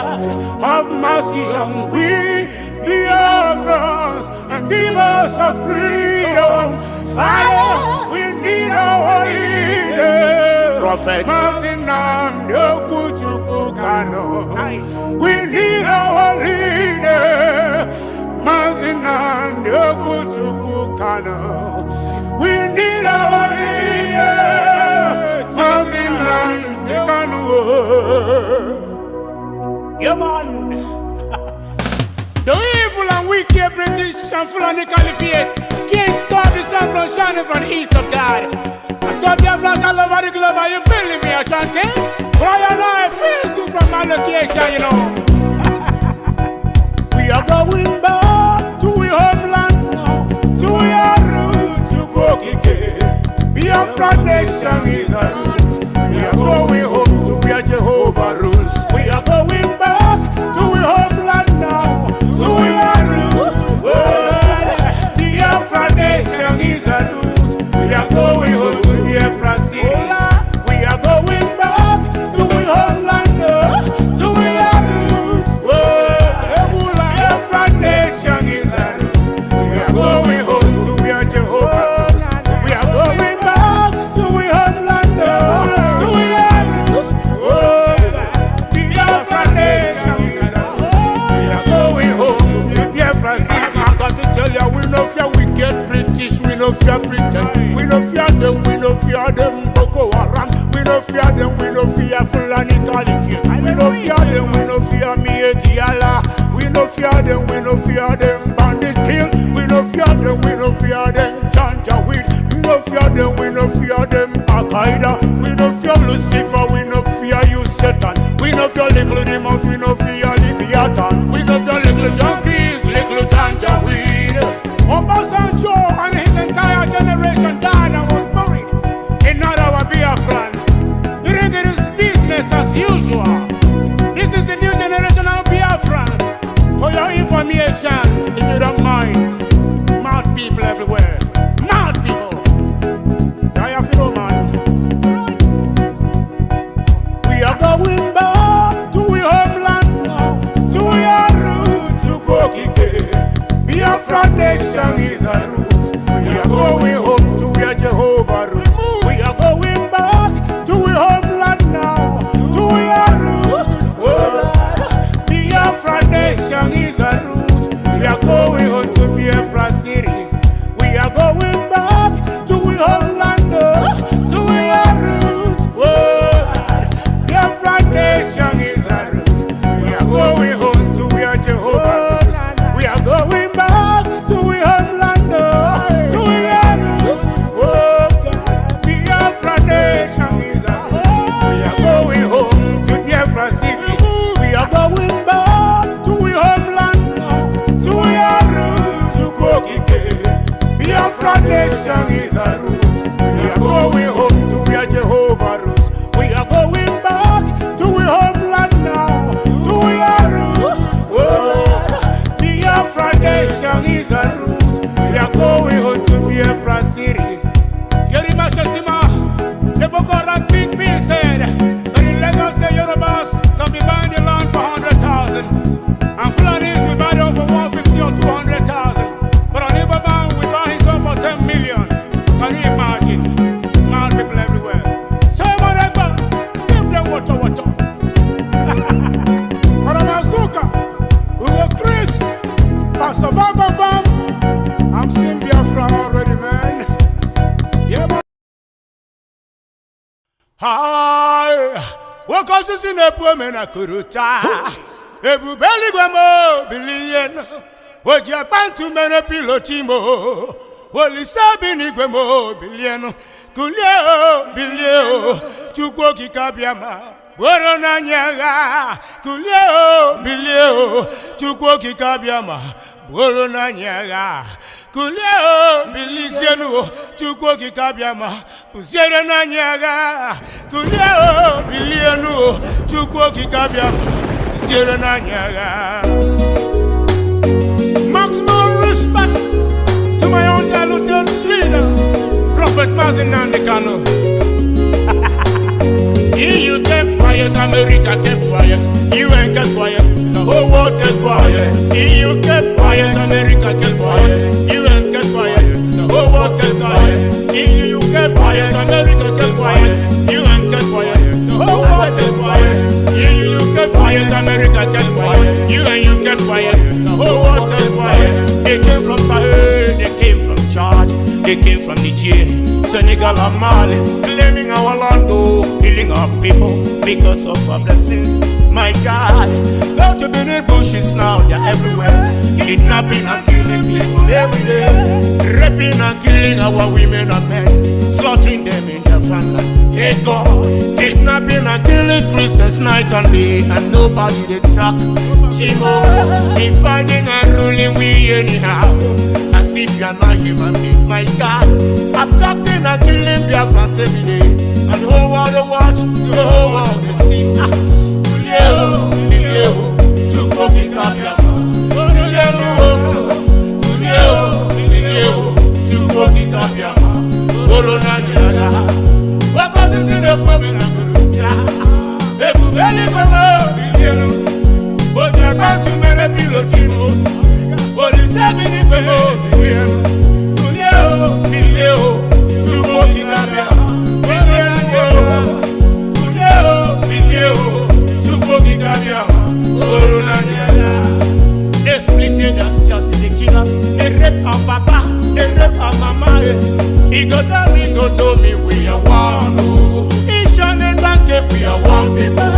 God, have mercy on we, Biafrans, and give us a freedom. Father, we need our leader. Prophet. We need our leader. We need our leader. Yeah, man. The evil and wicked British and Fulani Caliphate can't stop the sun from shining from the east of God. And so Biafrans all over the globe, are you feeling me, chanting? Why and I feel you from my location, you know. We are going back to our homeland now. So we are root to go kike. Biafra nation is a root. We are going home to where Jehovah rules. We are going back to our homeland now. So we are root to God. Biafra nation is a root. We are going home to Biafra city. We are going back to our homeland now. So we are root to God. Biafra nation is a root. We are going home to where Jehovah rules. We are going back to our homeland now. So we are root to God. Biafra nation is a root. We are going home to Biafra city. I got to tell you, we no fear wicked British, we no fear Britain, we no fear them, we no fear them Boko Haram, we no fear them, we no fear Fulani Caliphate, we no fear them, we no fear Mietiala, we no fear them, we no fear them bandit kill, we no fear them, we no fear them Janjaweed, we no fear them, we no fear them Al-Qaeda, we no fear Lucifer, we no fear you Satan, we no fear little demons, we no fear Leviathan, we no fear little junkies, little Janjaweed. Obasanjo and his entire generation died and was buried in our Biafran. You think it is business as usual. This is the new generation of Biafran. For your information, if you don't mind, mad people everywhere. Mad people. I feel, man. We are going back to our homeland now. So we are root to go kike. Biafra nation is a root. We are going home to where Jehovah rules. We are going back to our homeland now. To our roots. Biafra nation is a root. We are going home to Biafra cities. We are going back to our homeland now. To our roots. Biafra nation is a root. We are going home to where Jehovah rules. We are going back to our homeland, to our roots. Biafra nation is a root. We are going home to Biafra city. We are going back to our homeland, to our roots to go kike. Biafra nation is a root. We are going home to where Jehovah rules. We are going back to our homeland now, to our roots. Biafra nation is a root. We are going home to Biafra cities. Yerima Shatima, the Boko Haram Big Bill said that in Lagos the Yorubas can be buying the land for 100,000 and Fulanis will buy them for 150 or 200,000. But on Ibaban we buy his own for 10 million. Can you imagine? Mad people everywhere. So whatever, give them water. Maramazuka, Ugo Chris, Pastor Vagabam, I'm seeing Biafra already, man. Yeah, man. Hi, Woko Sisi Nepueme na Kuruta, Ebu Beligwemo, Billion, Oja Bantu Mene Pilochimo, Woli Sabini Gwemo, Billion, Bilio, Chukwoki Kabiama, Borona Nyaga, Bilio, Chukwoki Kabiama, Borona Nyaga. Kuleo bilisienu Chukwoki Kabiama Pusiere na nyaga Kuleo bilienu Chukwoki Kabiama Pusiere na nyaga. Maximum respect to my own diluted leader Prophet Mazinandekano. EU kept quiet, America kept quiet, UN kept quiet, the whole world kept quiet. EU kept quiet, America kept quiet, UN kept quiet, the whole world kept quiet. EU kept quiet, America kept quiet, UN kept quiet, the whole world kept quiet. EU kept quiet, America kept quiet, UN kept quiet, the whole world kept quiet. They came from Sahel, they came from Chad, they came from Niger, Senegal and Mali, claiming our land, killing our people because of our blessings. My God, go to the bushes now, they're everywhere, kidnapping and killing people every day, raping and killing our women and men, slaughtering them in their farmland. Hey God, kidnapping and killing Christians night and day, and nobody they talk. Chimo, dividing and ruling we anyhow, as if you're not human being. My God, abducting and killing Biafrans every day, and the whole world to watch, the whole world to see. They split us, just the killers. They rape our papa, they rape our mama. He go to me, we are one. He shone a bank, we are one people.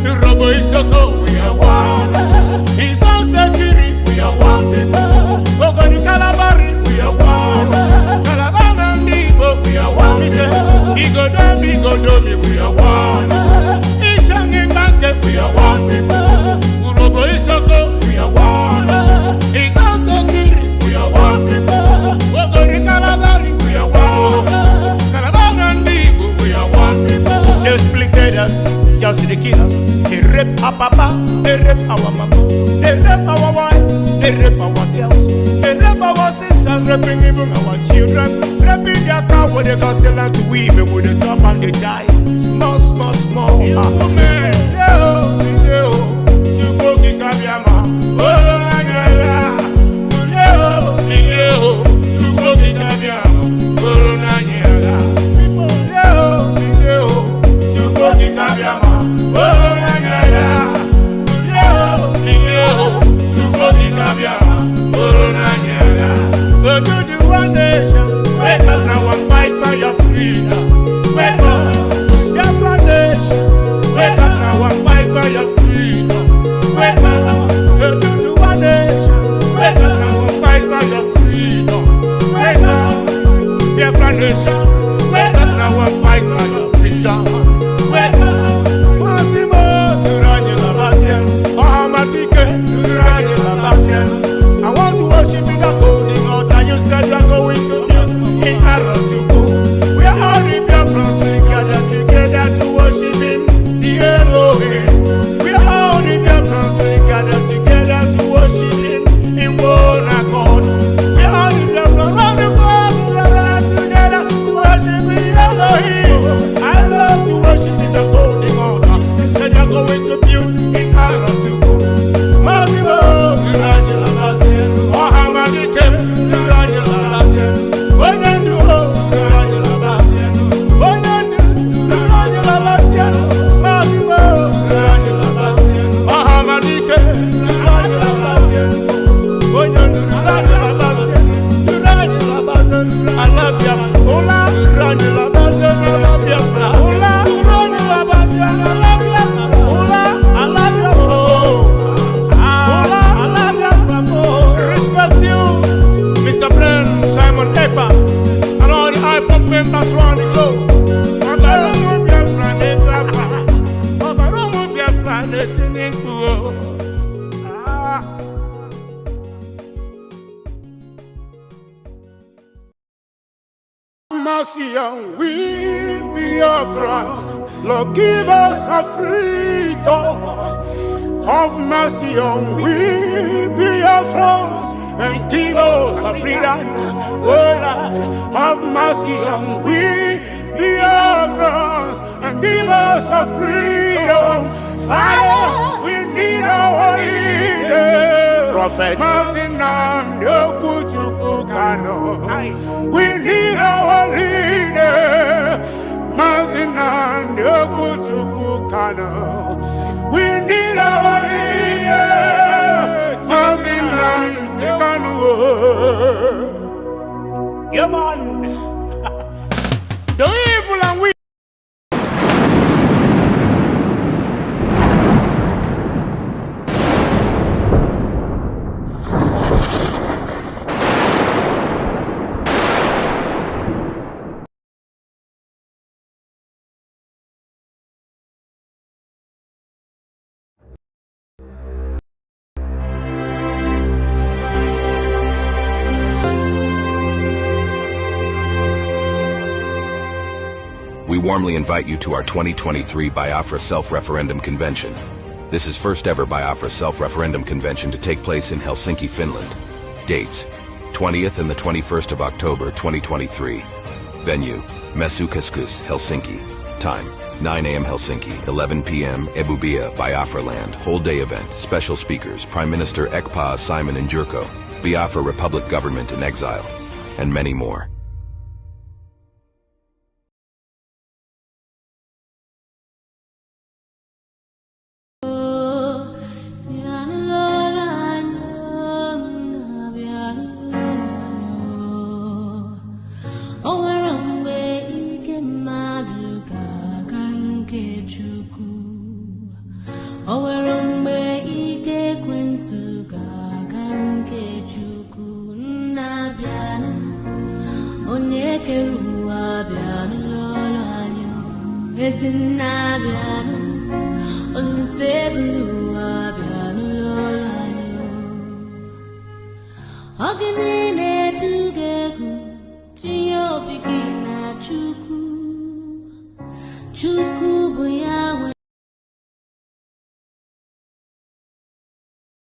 The robo is so cold, we are one. He's on security, we are one people. Ogoni Calabari, we are one. Calabar and Igbo, we are one. He go to me, we are one. He shone a bank, we are one people. Robo is so cold, we are one. He's on security, we are one people. Ogoni Calabari, we are one. Calabar and Igbo, we are one people. They splitted us, just the killers. They rape our papa, they rape our mama, they rape our wives, they rape our girls, they rape our sisters, raping even our children, raping their car with the castle and to women with the top and they die. Small, small, small. Mercy on we Biafra, Lord give us a freedom. Have mercy on we Biafra and give us a freedom. Oh Lord, have mercy on we Biafra and give us a freedom. Father, we need our leader. Prophet Mazinam Yokuchukukano. We need our leader. Mazinam Yokuchukukano. We need our leader. Mazinam Yokuchukukano. Yeah, man. The evil and we. We warmly invite you to our 2023 Biafra Self-Referendum Convention. This is first ever Biafra Self-Referendum Convention to take place in Helsinki, Finland. Dates: 20th and the 21st of October 2023. Venue: Mesukeskus, Helsinki. Time: 9 a.m. Helsinki, 11 p.m. Ebubia, Biafra Land. Whole day event. Special speakers: Prime Minister Ekpa Simon Njurko, Biafra Republic Government in Exile, and many more.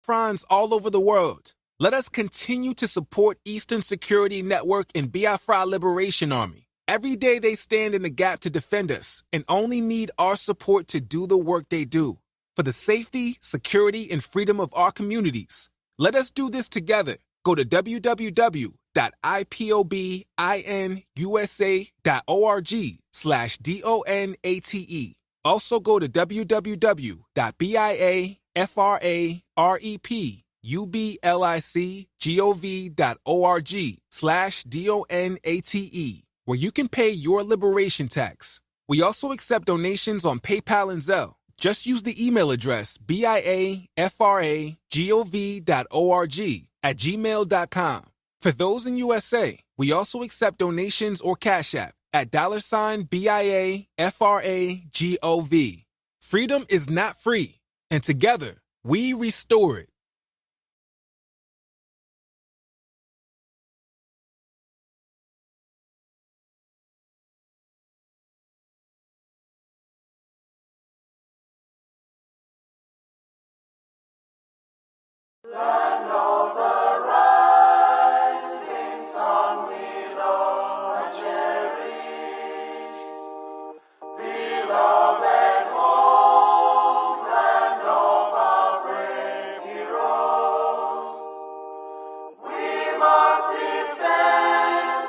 Friends all over the world, let us continue to support Eastern Security Network and Biafra Liberation Army. Every day they stand in the gap to defend us and only need our support to do the work they do. For the safety, security, and freedom of our communities. Let us do this together. Go to www.ipobinUSA.org/DONATE. Also go to www.biafrarepublicgov.org/DONATE, where you can pay your liberation tax. We also accept donations on PayPal and Zelle. Just use the email address biafragov.org@gmail.com. For those in USA, we also accept donations or Cash App at $BIAFRAGOV. Freedom is not free, and together, we restore it. Land of the rising sun, we love and cherish. Beloved home, land of our brave heroes. We must defend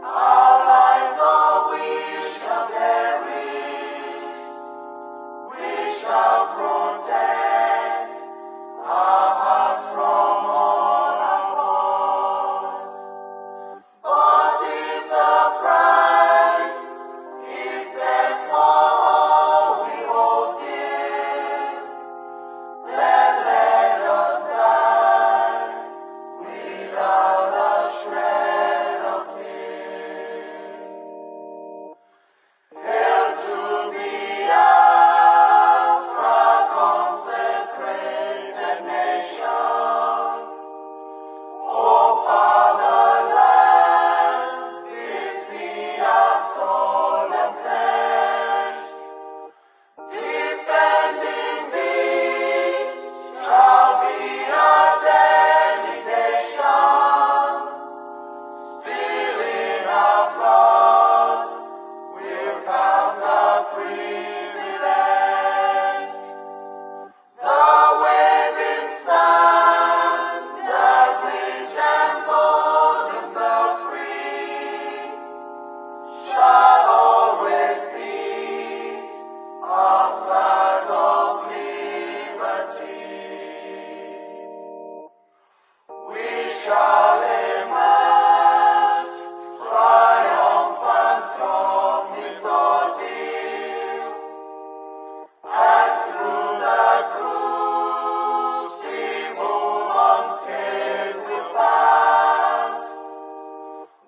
our lives, or we shall perish. We shall protect our hearts from shall emerge triumphant from this ordeal, and through the crucible unscathed will pass.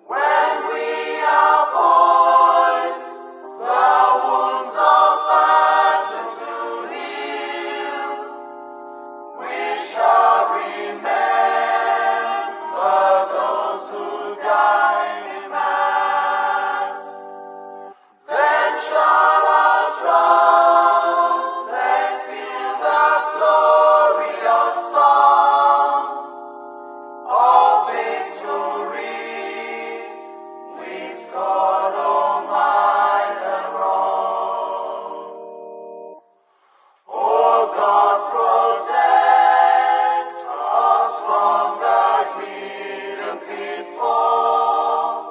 When we are poised, the wounds of battle to heal, we shall remember those who died in mass. Then shall our trumpets fill the glorious song of victory. We scored all might and wrong. Oh God, protect us from the hidden pitfalls.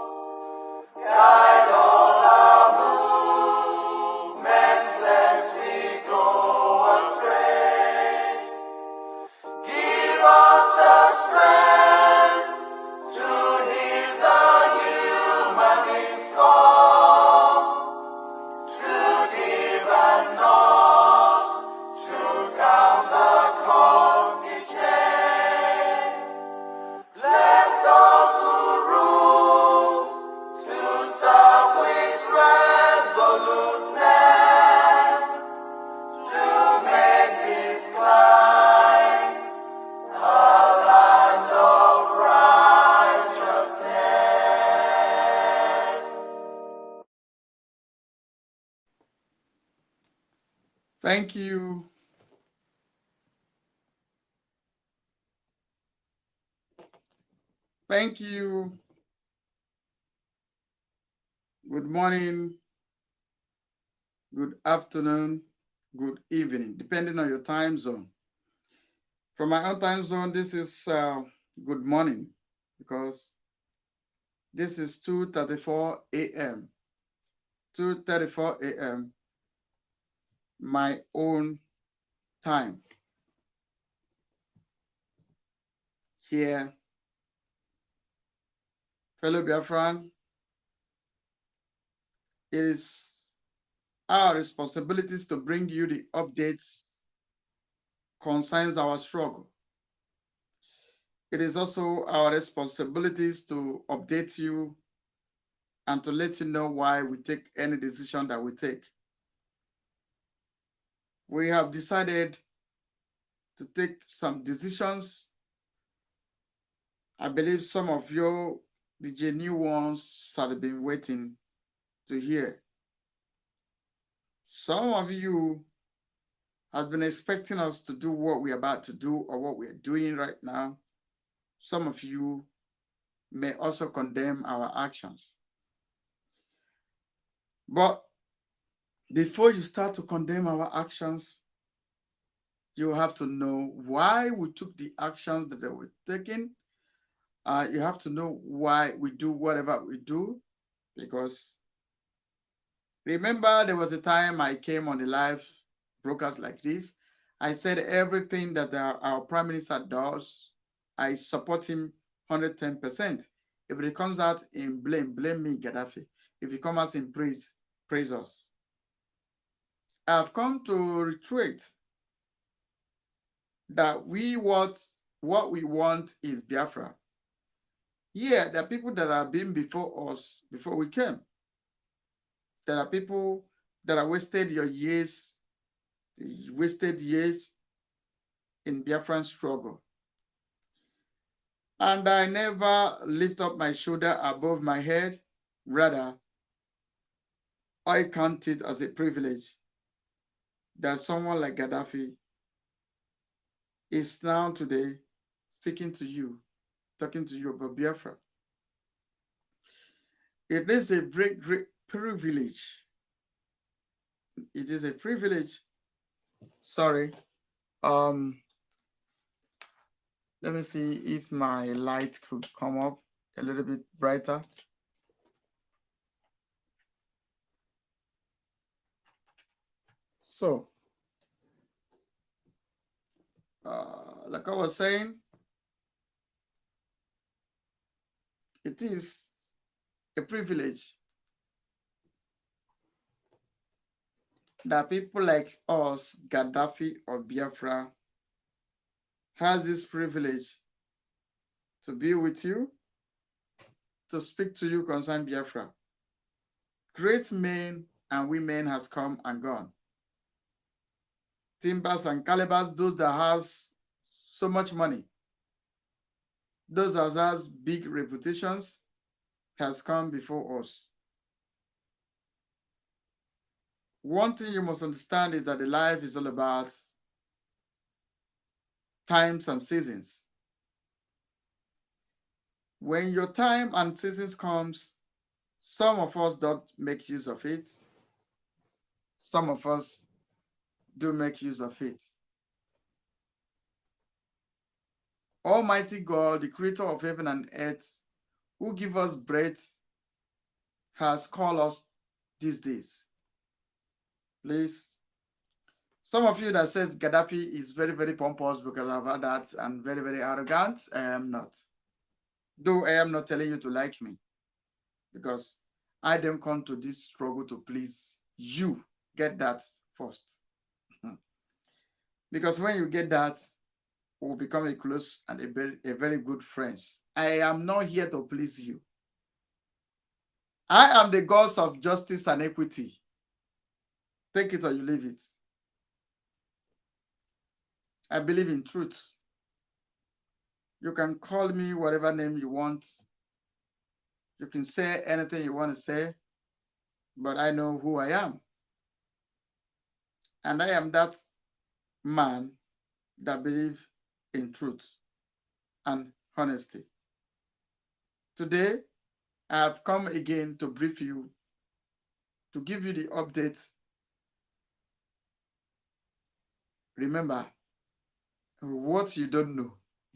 Guide all our movements lest we go astray. Give us the strength to heed the humanist call, to give and not to count the cost each day. Let those who rule to serve with resoluteness, to make this climb a land of righteousness. Thank you. Thank you. Good morning, good afternoon, good evening, depending on your time zone. From my own time zone, this is good morning because this is 2:34 a.m. 2:34 a.m. my own time here. Fellow Biafran, it is our responsibilities to bring you the updates concerns our struggle. It is also our responsibilities to update you and to let you know why we take any decision that we take. We have decided to take some decisions. I believe some of you, the genuine ones, have been waiting to hear. Some of you have been expecting us to do what we're about to do or what we're doing right now. Some of you may also condemn our actions. But before you start to condemn our actions, you have to know why we took the actions that we're taking. You have to know why we do whatever we do, because remember there was a time I came on the live broadcast like this. I said everything that our Prime Minister does, I support him 110%. If it comes out in blame me, Gaddafi. If it comes out in praise us. I've come to reiterate that what we want is Biafra. Yeah, there are people that have been before us, before we came. There are people that have wasted years in Biafran struggle. And I never lift up my shoulder above my head. Rather, I count it as a privilege that someone like Gaddafi is now today speaking to you, talking to you about Biafra. It is a great privilege. It is a privilege. Sorry. Let me see if my light could come up a little bit brighter. So, like I was saying, It is a privilege that people like us, Gaddafi or Biafra, has this privilege to be with you, to speak to you concerning Biafra. Great men and women has come and gone. Timbers and calibers, those that has so much money, those that has big reputations, has come before us. One thing you must understand is that the life is all about times and seasons. When your time and seasons comes, some of us don't make use of it. Some of us do make use of it. Almighty God, the creator of heaven and earth, who give us breath, has called us these days. Please, some of you that says Gaddafi is very, very pompous because I've had that and very, very arrogant, I am not. Though I am not telling you to like me, because I don't come to this struggle to please you. Get that first. Because when you get that, we'll become a close and a very good friends. I am not here to please you. I am the God of justice and equity. Take it or you leave it. I believe in truth. You can call me whatever name you want. You can say anything you want to say, but I know who I am. And I am that man that believes in truth and honesty. Today, I have come again to brief you, to give you the updates. Remember, what you don't know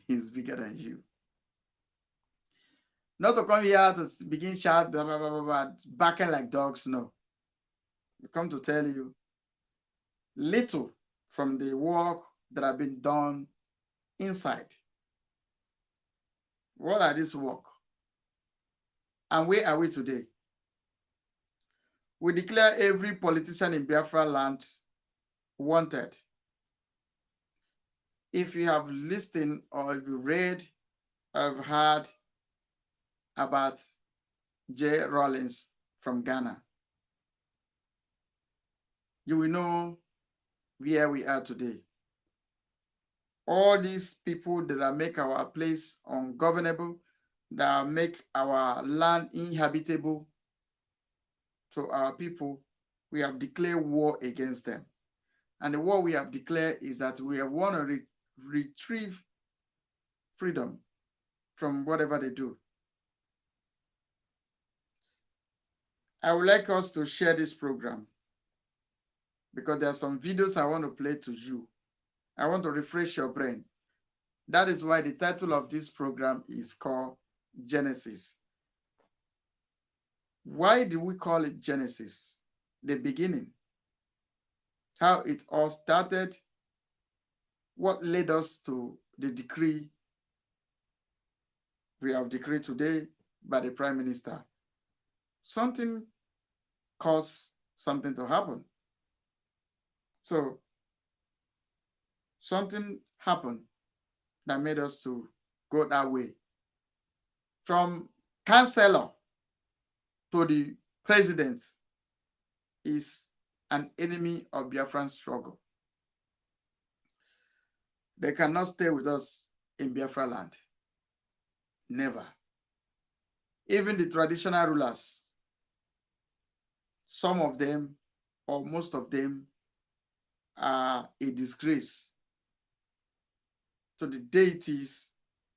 is bigger than you. Not to come here to begin shout, blah, blah, blah, blah, blah, barking like dogs, no. I come to tell you little from the work that have been done inside. What are these work? And where are we today? We declare every politician in Biafra land wanted. If you have listened or if you read or have heard about J. Rawlings from Ghana, you will know where we are today. All these people that make our place ungovernable, that make our land inhabitable to our people, we have declared war against them. And the war we have declared is that we want to retrieve freedom from whatever they do. I would like us to share this program because there are some videos I want to play to you. I want to refresh your brain. That is why the title of this program is called Genesis. Why do we call it Genesis? The beginning. How it all started. What led us to the decree we have decreed today by the Prime Minister. Something caused something to happen. So something happened that made us to go that way. From councillor to the president is an enemy of Biafran struggle. They cannot stay with us in Biafra land. Never. Even the traditional rulers, some of them or most of them are a disgrace to the deities,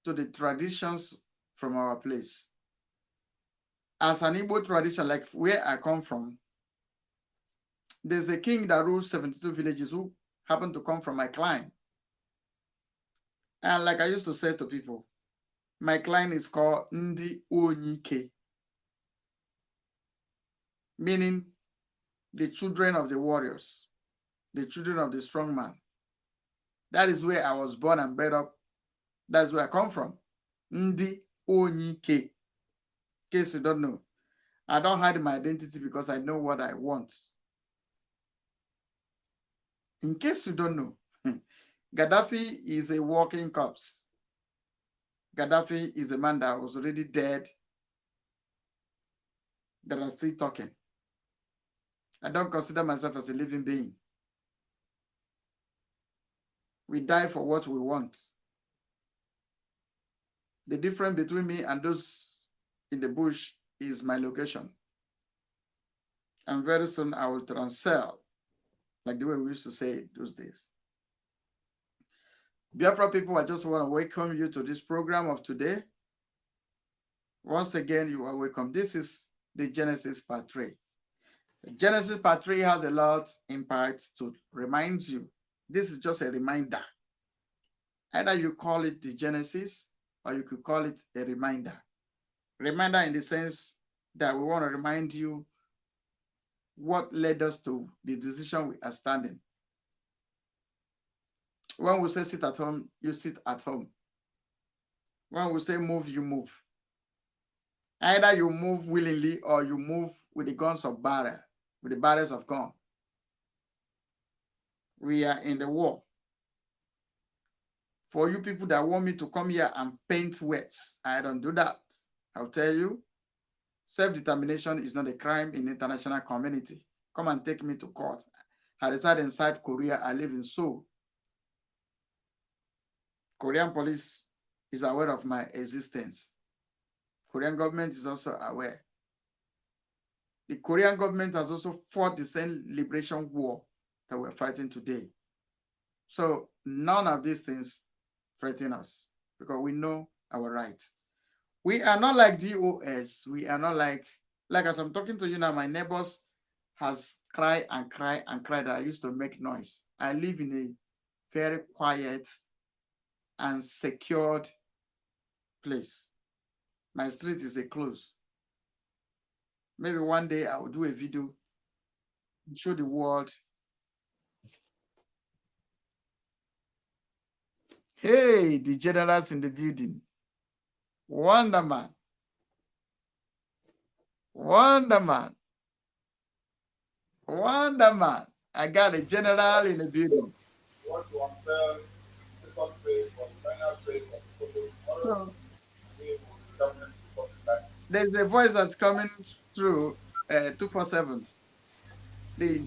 to the traditions from our place. As an Igbo tradition, like where I come from, there's a king that rules 72 villages who happened to come from my clan. And like I used to say to people, my clan is called Ndi Onyike, meaning the children of the warriors, the children of the strong man. That is where I was born and bred up. That's where I come from. Ndi Onyike. In case you don't know, I don't hide my identity because I know what I want. In case you don't know, Gaddafi is a walking corpse. Gaddafi is a man that was already dead that are still talking. I don't consider myself as a living being. We die for what we want. The difference between me and those in the bush is my location. And very soon I will transcend, like the way we used to say it those days. Biafra people, I just want to welcome you to this program of today. Once again, you are welcome. This is the Genesis Part 3. The Genesis Part 3 has a lot in parts to remind you. This is just a reminder. Either you call it the Genesis or you could call it a reminder. Reminder in the sense that we want to remind you what led us to the decision we are standing. When we say sit at home, you sit at home. When we say move, you move. Either you move willingly or you move with the guns of barrel, with the barrels of gun. We are in the war. For you people that want me to come here and paint words, I don't do that. I'll tell you, self-determination is not a crime in the international community. Come and take me to court. I reside in South Korea. I live in Seoul. Korean police is aware of my existence. Korean government is also aware. The Korean government has also fought the same liberation war that we're fighting today. So none of these things threaten us because we know our rights. We are not like DOS. We are not like as I'm talking to you now, my neighbors has cried and cried and cried that I used to make noise. I live in a very quiet and secured place. My street is a close. Maybe one day I will do a video, show the world. Hey, the generals in the building. Wonder man. Wonder man. Wonder man. I got a general in the building. So, there's a voice that's coming through 247.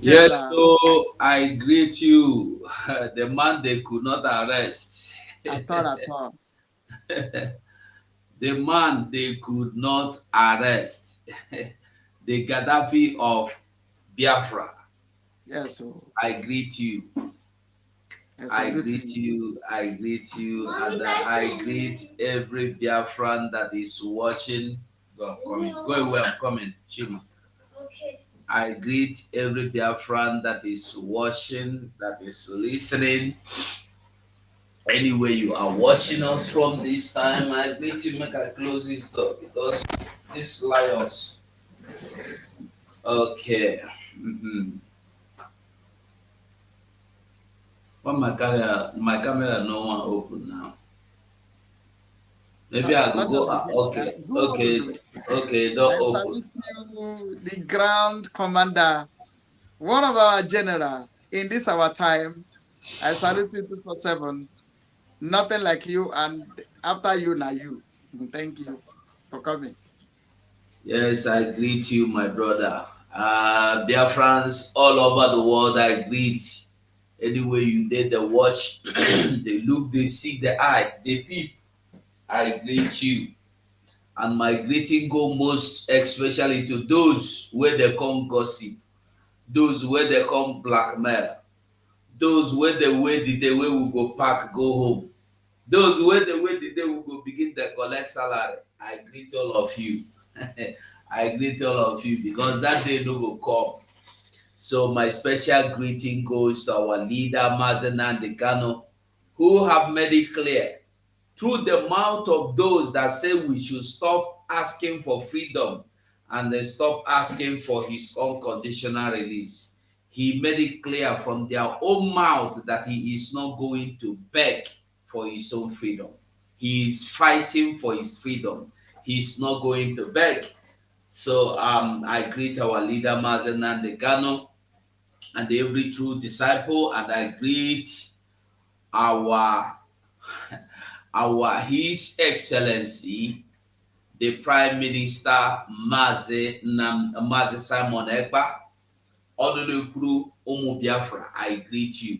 Yes, so I greet you, the man they could not arrest. At all. The man they could not arrest. The Gaddafi of Biafra. Yes, so I greet you. yes, I greet you, and I greet every Biafran that is watching. Go, I'm coming. Go away, I'm coming. Chima. Okay. I greet every Biafran that is watching, that is listening. Anywhere you are watching us from this time, I greet you. Make I close this door because this lions. Okay. But my camera no one open now. Maybe I will go. Okay. Don't open. You, the ground commander, one of our general in this our time. I salute you 247. Nothing like you, and after you, now you. Thank you for coming. Yes, I greet you, my brother. Biafrans all over the world, I greet. Anyway, you did the watch, they look, they see the eye, they peep. I greet you. And my greeting go most especially to those where they come gossip, those where they come blackmail, those where they wait the day where we go pack, go home, those where they wait the day we go begin to collect salary. I greet all of you. I greet all of you because that day no go come. So my special greeting goes to our leader, Mazen Dekano, who have made it clear through the mouth of those that say we should stop asking for freedom and then stop asking for his unconditional release. He made it clear from their own mouth that he is not going to beg for his own freedom. He is fighting for his freedom. he's not going to beg. So I greet our leader Mazen Nandekano and every true disciple, and I greet our His Excellency the Prime Minister Mazi Simon Ekpa, Honorable Omo Biafra. I greet you,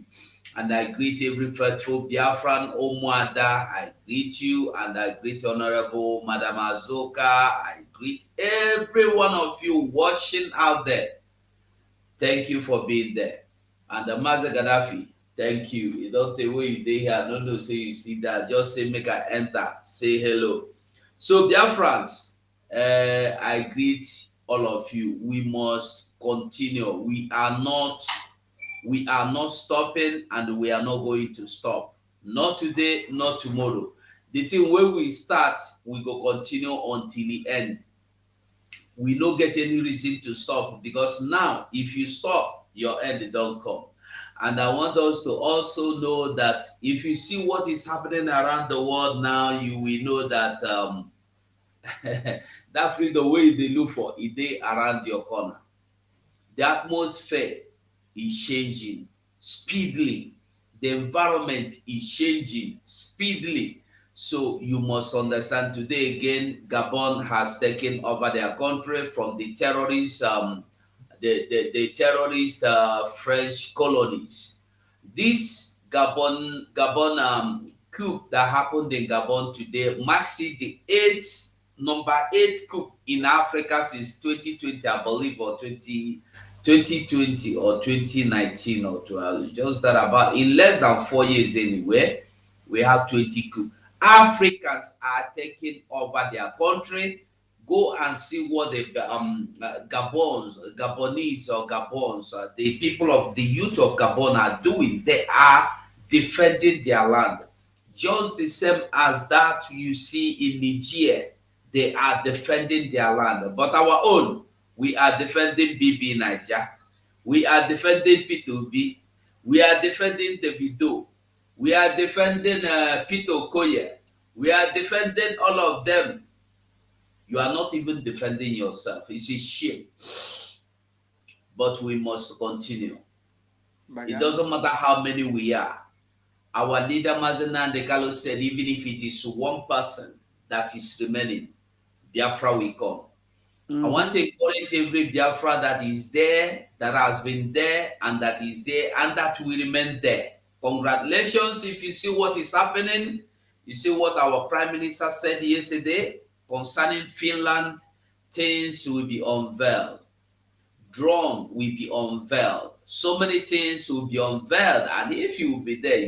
and I greet every faithful Biafran. Omoada, I greet you, and I greet Honorable Madam Azoka. I greet every one of you watching out there. Thank you for being there. And the Master Gaddafi, thank you. You don't take where you day here. No, say you see that. Just say make I enter. Say hello. So, dear friends, I greet all of you. We must continue. We are not stopping, and we are not going to stop. Not today, not tomorrow. The thing where we start, we go continue until the end. We no get any reason to stop, because now if you stop, your end don't come. And I want us to also know that if you see what is happening around the world now, you will know that that freedom way they look for it day around your corner. The atmosphere is changing speedily. The environment is changing speedily. So you must understand, today again, Gabon has taken over their country from the terrorists, the terrorist French colonies. This Gabon coup that happened in Gabon today marks it the number 8 coup in Africa since 2020, I believe, or 2020 or 2019 or 12. Just that about in less than 4 years anyway, we have 20 coup. Africans are taking over their country. Go and see what the Gabonese or Gabons, the people of the youth of Gabon are doing. They are defending their land. Just the same as that you see in Nigeria, they are defending their land. But our own, we are defending BB Niger. We are defending P2B. We are defending Davido. We are defending Peter Okoye. We are defending all of them. You are not even defending yourself. It's a shame. But we must continue. It doesn't matter how many we are. Our leader Mazana Ndekalo said, even if it is one person that is remaining, Biafra will come. I want to encourage every Biafra that is there, that has been there, and that is there, and that will remain there. Congratulations if you see what is happening. You see what our Prime Minister said yesterday concerning Finland. Things will be unveiled. Drone will be unveiled. So many things will be unveiled, and if you will be there,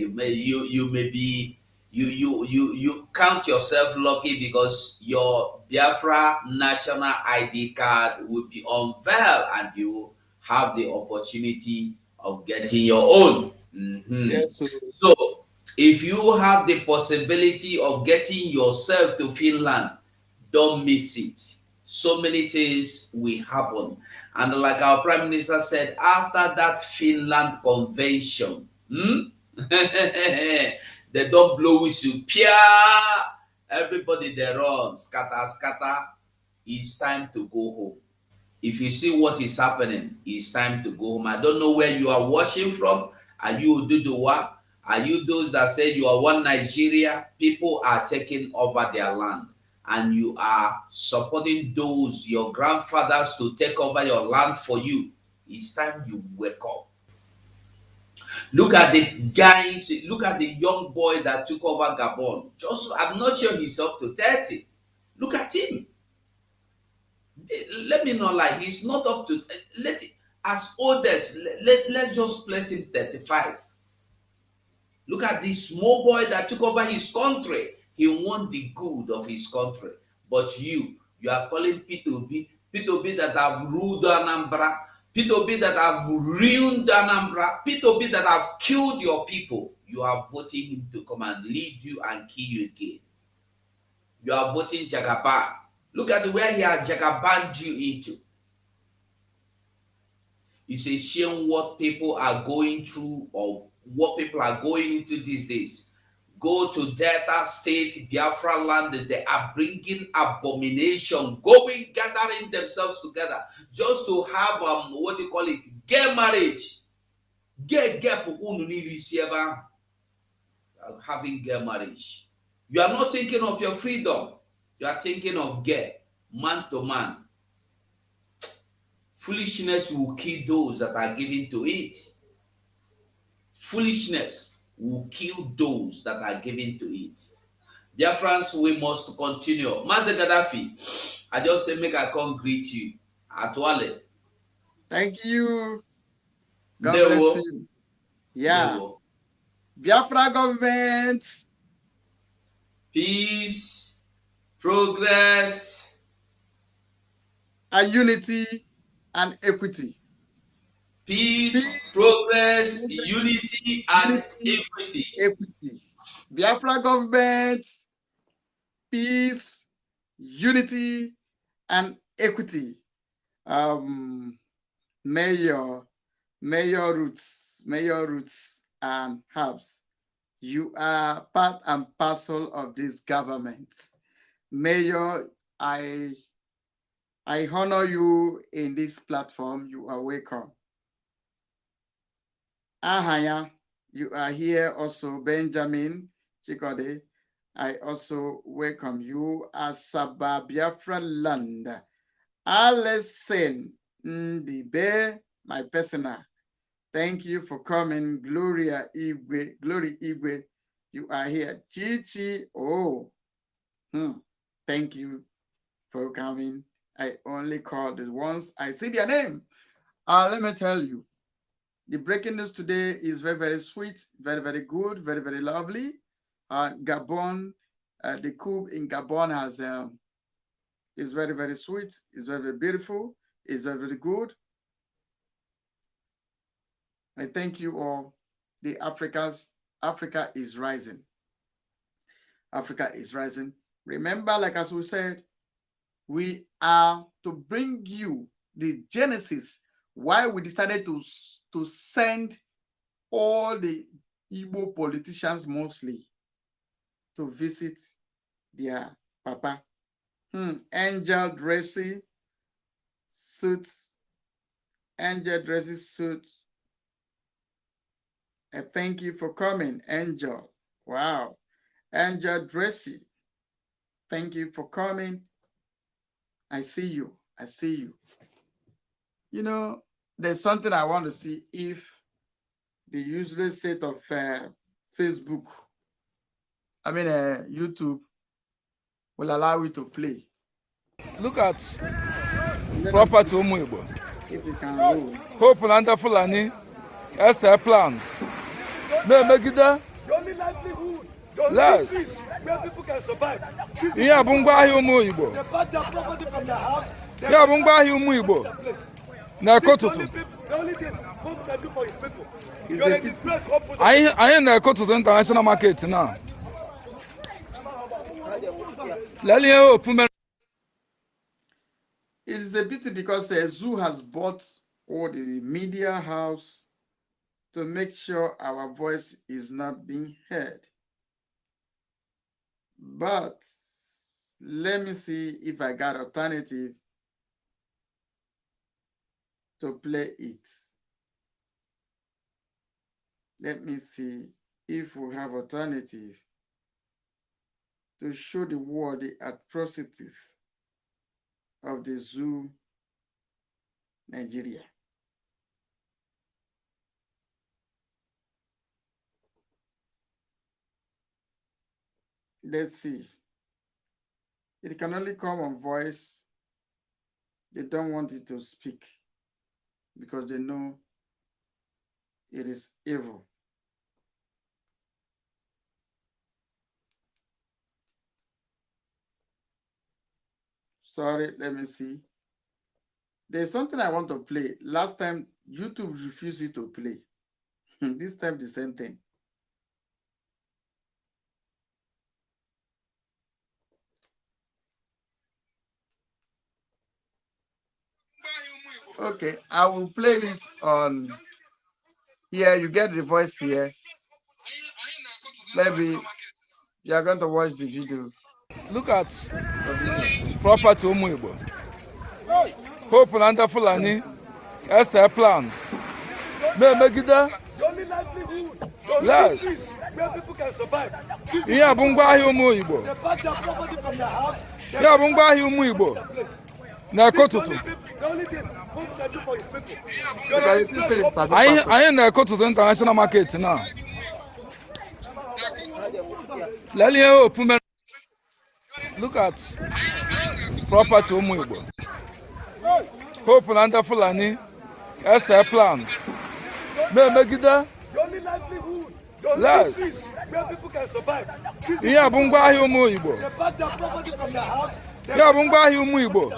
you count yourself lucky, because your Biafra national ID card will be unveiled, and you have the opportunity of getting your own. Yes. So if you have the possibility of getting yourself to Finland, don't miss it. So many things will happen. And like our Prime Minister said, after that Finland convention, they don't blow whistle, pia, everybody they run, scatter, scatter. It's time to go home. If you see what is happening, it's time to go home. I don't know where you are watching from. Are you Duduwa? Are you those that say you are one Nigeria? People are taking over their land, and you are supporting those, your grandfathers, to take over your land for you. It's time you wake up. Look at the guys, look at the young boy that took over Gabon. I'm not sure he's up to 30. Look at him. Let me not lie, he's not up to, as oldest, let's just place him 35. Look at this small boy that took over his country. He want the good of his country. But you are calling P2B that have ruled Anambra, P2B that have ruined Anambra, P2B that have killed your people. You are voting him to come and lead you and kill you again. You are voting Jagaban. Look at where he has Jagabanned you into. It's a shame what people are going through, or what people are going into these days. Go to Delta State, Biafra land, they are bringing abomination, going, gathering themselves together just to have what you call it, gay marriage. Gay having gay marriage. You are not thinking of your freedom. You are thinking of gay, man to man. Foolishness will kill those that are given to it. Foolishness will kill those that are given to it. Dear friends, we must continue. Master Gaddafi, I just say make I come greet you. Atwale. Thank you. God bless you. Yeah. Biafra government. Peace, progress, and unity and equity. Peace, progress, unity, and equity. Biafra government, peace, unity, and equity. Mayor Roots, and Habs, you are part and parcel of this government. Mayor, I honor you in this platform. You are welcome. Ahaya, you are here also. Benjamin Chikode, I also welcome you. Asaba Biafra land. Alison Ndibe, my personal. Thank you for coming. Glory Igwe, you are here. Chichi, thank you for coming. I only call the ones I see their name. Let me tell you, the breaking news today is very, very sweet, very, very good, very, very lovely. Gabon, the coup in Gabon is very, very sweet, it's very, very beautiful, it's very, very good. I thank you all. Africa is rising. Africa is rising. Remember, like as we said, we are to bring you the genesis why we decided to send all the Igbo politicians mostly to visit their papa. Angel dressy suits. Angel dressy suits. Thank you for coming, Angel. Wow. Angel dressy. Thank you for coming. I see you. I see you. You know, there's something I want to see if the useless set of Facebook, YouTube, will allow you to play. Look at property Umuibo. If it can roll. Hope Landa Fulani, Esther plan. No, Megida. The only livelihood, the only place where people can survive. Yeah, Bungbahi Umuibo. They bought their property from their house. Yeah, Bungbahi Umuibo. Na Kotutu. The only thing people can do for his people. You're in the place opposite. I ain't na Kotutu international market now. It is a pity because Zoo has bought all the media house to make sure our voice is not being heard. But let me see if I got alternative to play it. Let me see if we have alternative to show the world the atrocities of the Zoo Nigeria. Let's see. It can only come on voice. They don't want it to speak because they know it is evil. Sorry, let me see. There's something I want to play. Last time, YouTube refused it to play. This time, the same thing. Okay, I will play this on here. You get the voice here. Maybe You are going to watch the video. Look at property Umu Igbo. Hope under Fulani. Esther plan. Megida. The only livelihood, Yes. where people can survive. Ihe bụ ngwaahịa ụmụ Igbo. They pack their property from their house. Ihe bụ ngwaahịa ụmụ Igbo. Na-ekotutu. The only thing home can do for his people. Because if you say it's a Anyị na-ekotutu international market now. Lelee ihe opu mere. Look at property ụmụ Igbo. Hope na ndị Fulani. Esther plan. Megida. The only livelihood, Yes. where people can survive. Ihe bụ ngwaahịa ụmụ Igbo. They pack their property from their house. Ihe bụ ngwaahịa ụmụ Igbo.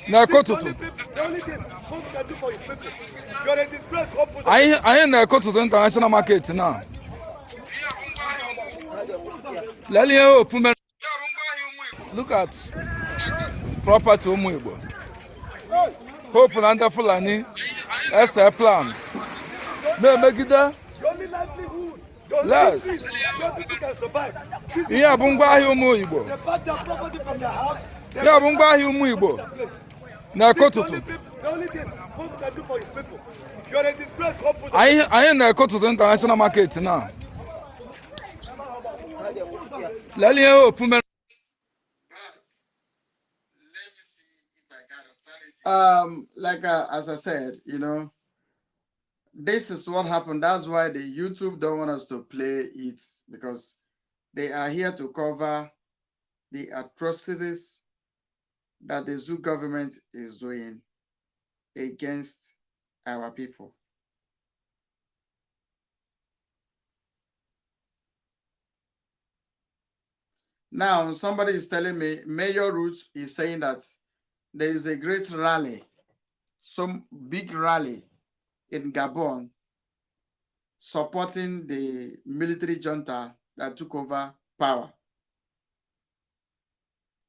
Na-ekotutu. The only thing home can do for his people. You are a disgrace, hope. Anyị na-ekotutu international market now. Lelee ihe opu mere. Look at property ụmụ Igbo. Hope na ndị Fulani. Esther plan. Megida. The only livelihood, Yes. where people can survive. Ihe bụ ngwaahịa ụmụ Igbo. They pack their property from their house. Ihe bụ ngwaahịa ụmụ Igbo. Na-ekotutu. The only thing home can do for his people. You are a disgrace, hope. Anyị na-ekotutu international market now. Lelee ihe opu mere. As I said, this is what happened. That's why the YouTube don't want us to play it, because they are here to cover the atrocities that the zoo government is doing against our people. Now, somebody is telling me, Mayor Root is saying that there is a great rally, some big rally in Gabon supporting the military junta that took over power.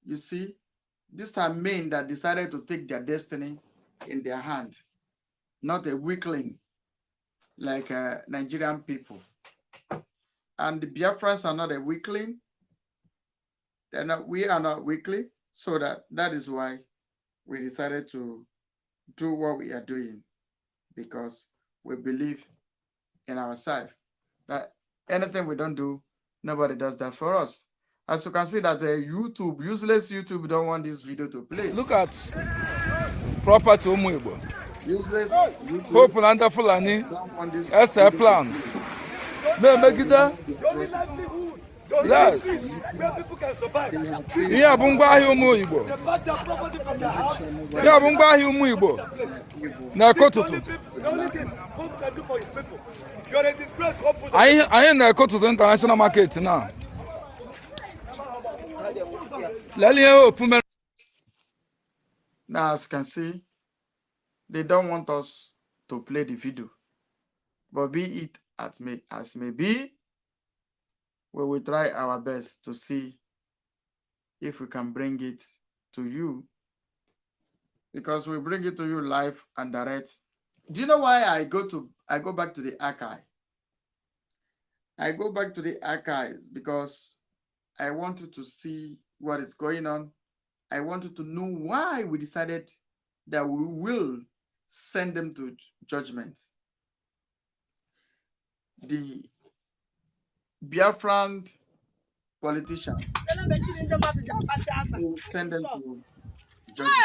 You see, these are men that decided to take their destiny in their hand, not a weakling like Nigerian people. And the Biafrans are not a weakling. We are not weakling, so that is why we decided to do what we are doing, because we believe in ourselves that anything we don't do, nobody does that for us. As you can see that YouTube, useless YouTube, don't want this video to play. Look at property ụmụ Igbo. Useless YouTube Hope na ndị Fulani. don't want this Esther video plan. to play. Megida. The only livelihood, Yes. where people can survive. Ihe bụ ngwaahịa ụmụ Igbo. They pack their property from their house. Ihe bụ ngwaahịa ụmụ Igbo. Na-ekotutu. The only thing home can do for his people. You are a disgrace, hope. Anyị na-ekotutu international market now. Lelee ihe opu mere. Now, as you can see, they don't want us to play the video. But be it as may be, we will try our best to see if we can bring it to you, because we bring it to you live and direct. Do you know why I go back to the archive? I go back to the archives because I wanted to see what is going on. I wanted to know why we decided that we will send them to judgment. The Biafran politicians, we will send them to judgment.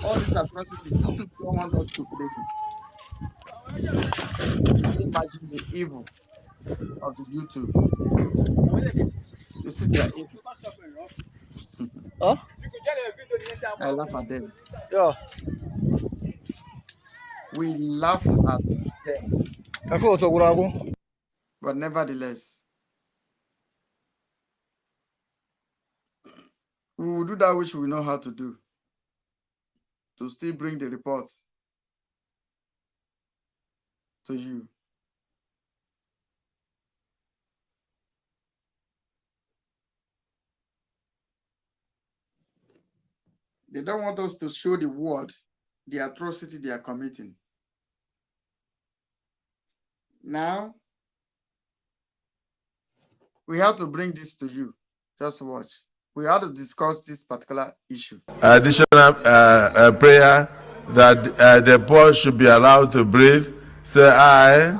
All these atrocities, YouTube don't want us to play it. Can you imagine the evil of the YouTube? You see their evil. I laugh at them. Yeah. We laugh at them. But nevertheless, we will do that which we know how to do, to still bring the reports to you. They don't want us to show the world the atrocity they are committing. Now, we have to bring this to you. Just watch. We have to discuss this particular issue. Additional prayer that the poor should be allowed to breathe. Say aye.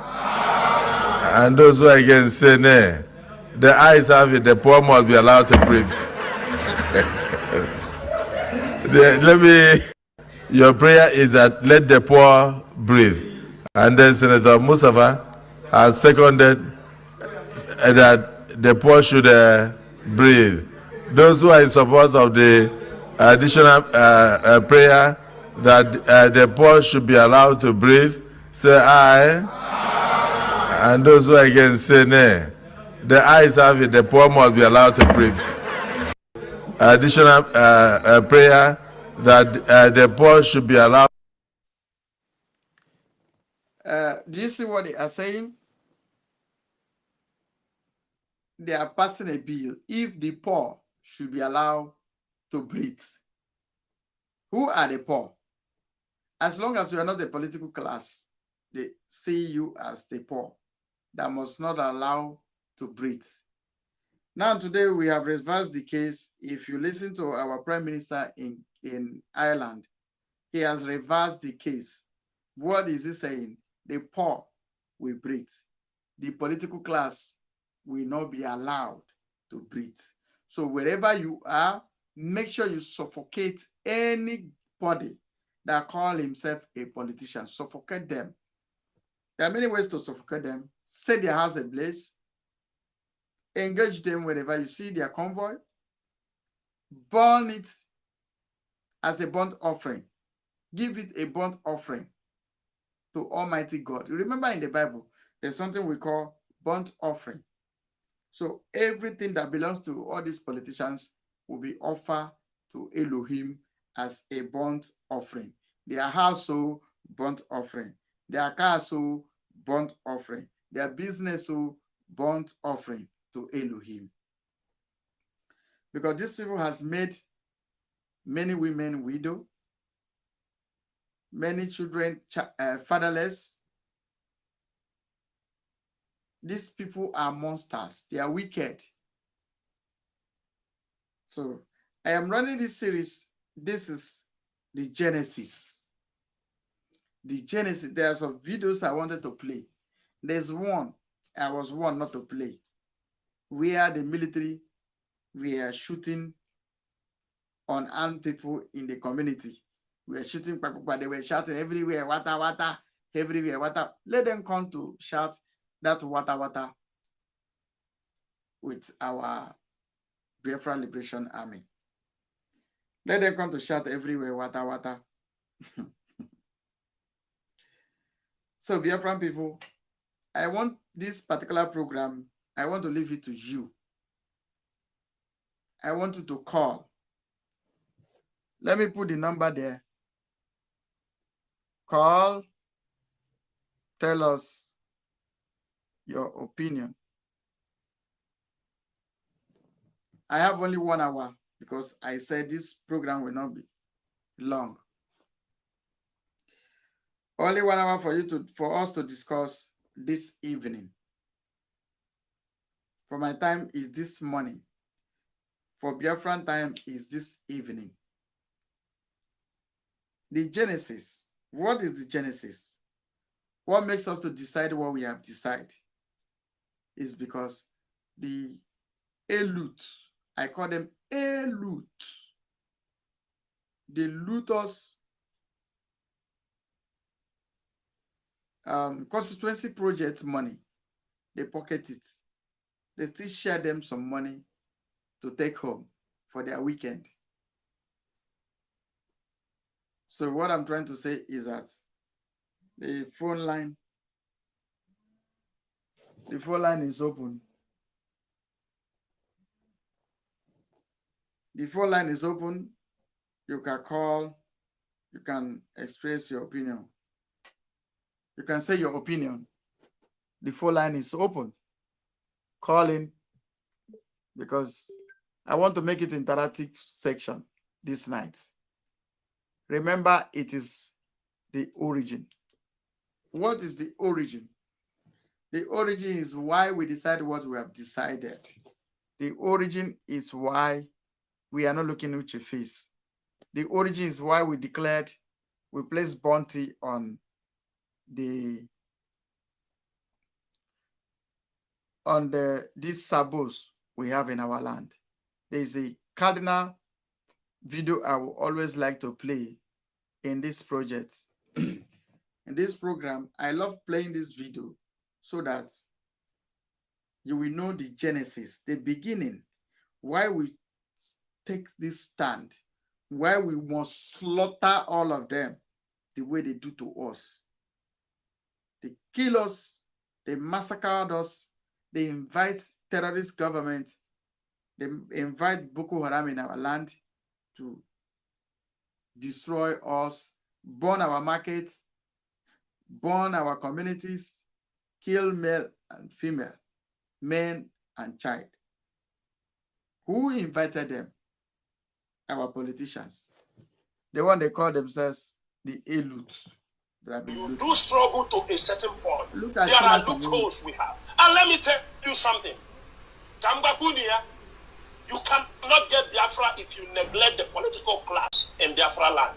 And those who are against say nay. The ayes have it. The poor must be allowed to breathe. Your prayer is that let the poor breathe. And then Senator Mustafa has seconded that the poor should breathe. Those who are in support of the additional prayer that the poor should be allowed to breathe, say aye. And those who are against say nay. The ayes have it. The poor must be allowed to breathe. Additional prayer that the poor should be allowed. Do you see what they are saying? They are passing a bill if the poor should be allowed to breathe. Who are the poor? As long as you are not a political class, they see you as the poor that must not allow to breathe. Now, today we have reversed the case. If you listen to our Prime Minister in Ireland, he has reversed the case. What is he saying? The poor will breathe. The political class will not be allowed to breathe. So wherever you are, make sure you suffocate anybody that call himself a politician. Suffocate them. There are many ways to suffocate them. Set their house ablaze. Engage them wherever you see their convoy. Burn it as a burnt offering. Give it a burnt offering to Almighty God. You remember in the Bible, there's something we call burnt offering. So everything that belongs to all these politicians will be offered to Elohim as a burnt offering. Their household, burnt offering. Their castle, burnt offering. Their business, burnt offering to Elohim. Because these people has made many women widow, many children fatherless. These people are monsters. They are wicked. So I am running this series. This is the Genesis. The Genesis. There are some videos I wanted to play. There's one I was warned not to play, where the military were shooting unarmed people in the community. We were shooting, but they were shouting everywhere, water, water, everywhere, water. Let them come to shout that water, water with our Biafra Liberation Army. Let them come to shout everywhere, water, water. So, Biafran people, I want this particular program, I want to leave it to you. I want you to call. Let me put the number there. Call. Tell us your opinion. I have only 1 hour because I said this program will not be long. Only 1 hour for us to discuss this evening. For my time is this morning. For Biafran time is this evening. The Genesis. What is the Genesis? What makes us to decide what we have decided is because the Elut, I call them Elut, they loot us constituency project money. They pocket it. They still share them some money to take home for their weekend. So what I'm trying to say is that the phone line is open. The phone line is open. You can call. You can express your opinion. You can say your opinion. The phone line is open. Call in, because I want to make it interactive section this night. Remember, it is the origin. What is the origin? The origin is why we decided what we have decided. The origin is why we are not looking at your face. The origin is why we declared, we placed bounty on these sabos we have in our land. There is a cardinal video I would always like to play in this project. In this program, I love playing this video so that you will know the genesis, the beginning, why we take this stand, why we must slaughter all of them the way they do to us. They kill us, they massacred us, they invite terrorist government, they invite Boko Haram in our land to destroy us, burn our markets, burn our communities, kill male and female, men and child. Who invited them? Our politicians. The one they call themselves the elite. You do struggle to a certain point. Look at there are loopholes we have. And let me tell you something. Kambakunia, you cannot get Biafra if you neglect the political class in Biafra land.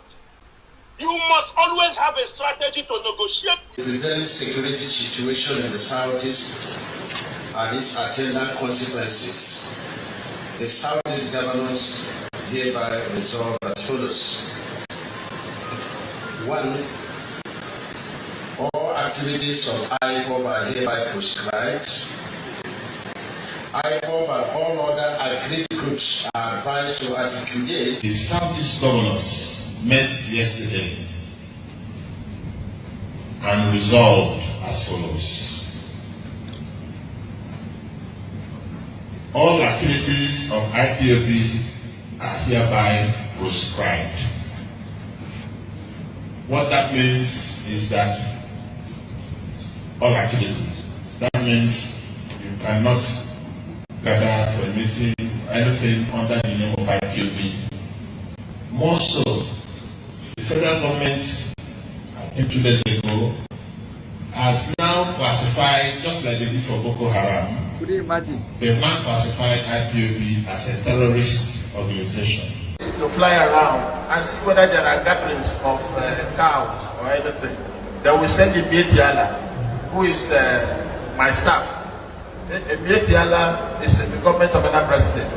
You must always have a strategy to negotiate. The prevailing security situation in the southeast and its attendant consequences. The southeast governors hereby resolve as follows. 1. All activities of IPOB are hereby proscribed. IPOB and all other aggrieved groups are advised to articulate. The Southeast governors met yesterday and resolved as follows. All activities of IPOB are hereby proscribed. What that means is that all activities, that means you cannot gather for a meeting, anything under the name of IPOB. More so, the federal government, I think 2 days ago, has now classified, just like they did for Boko Haram, could you imagine? They've now classified IPOB as a terrorist organization. To fly around and see whether there are gatherings of cows or anything. Then we send the Bietiala, who is my staff. Bietiala is the government of another president.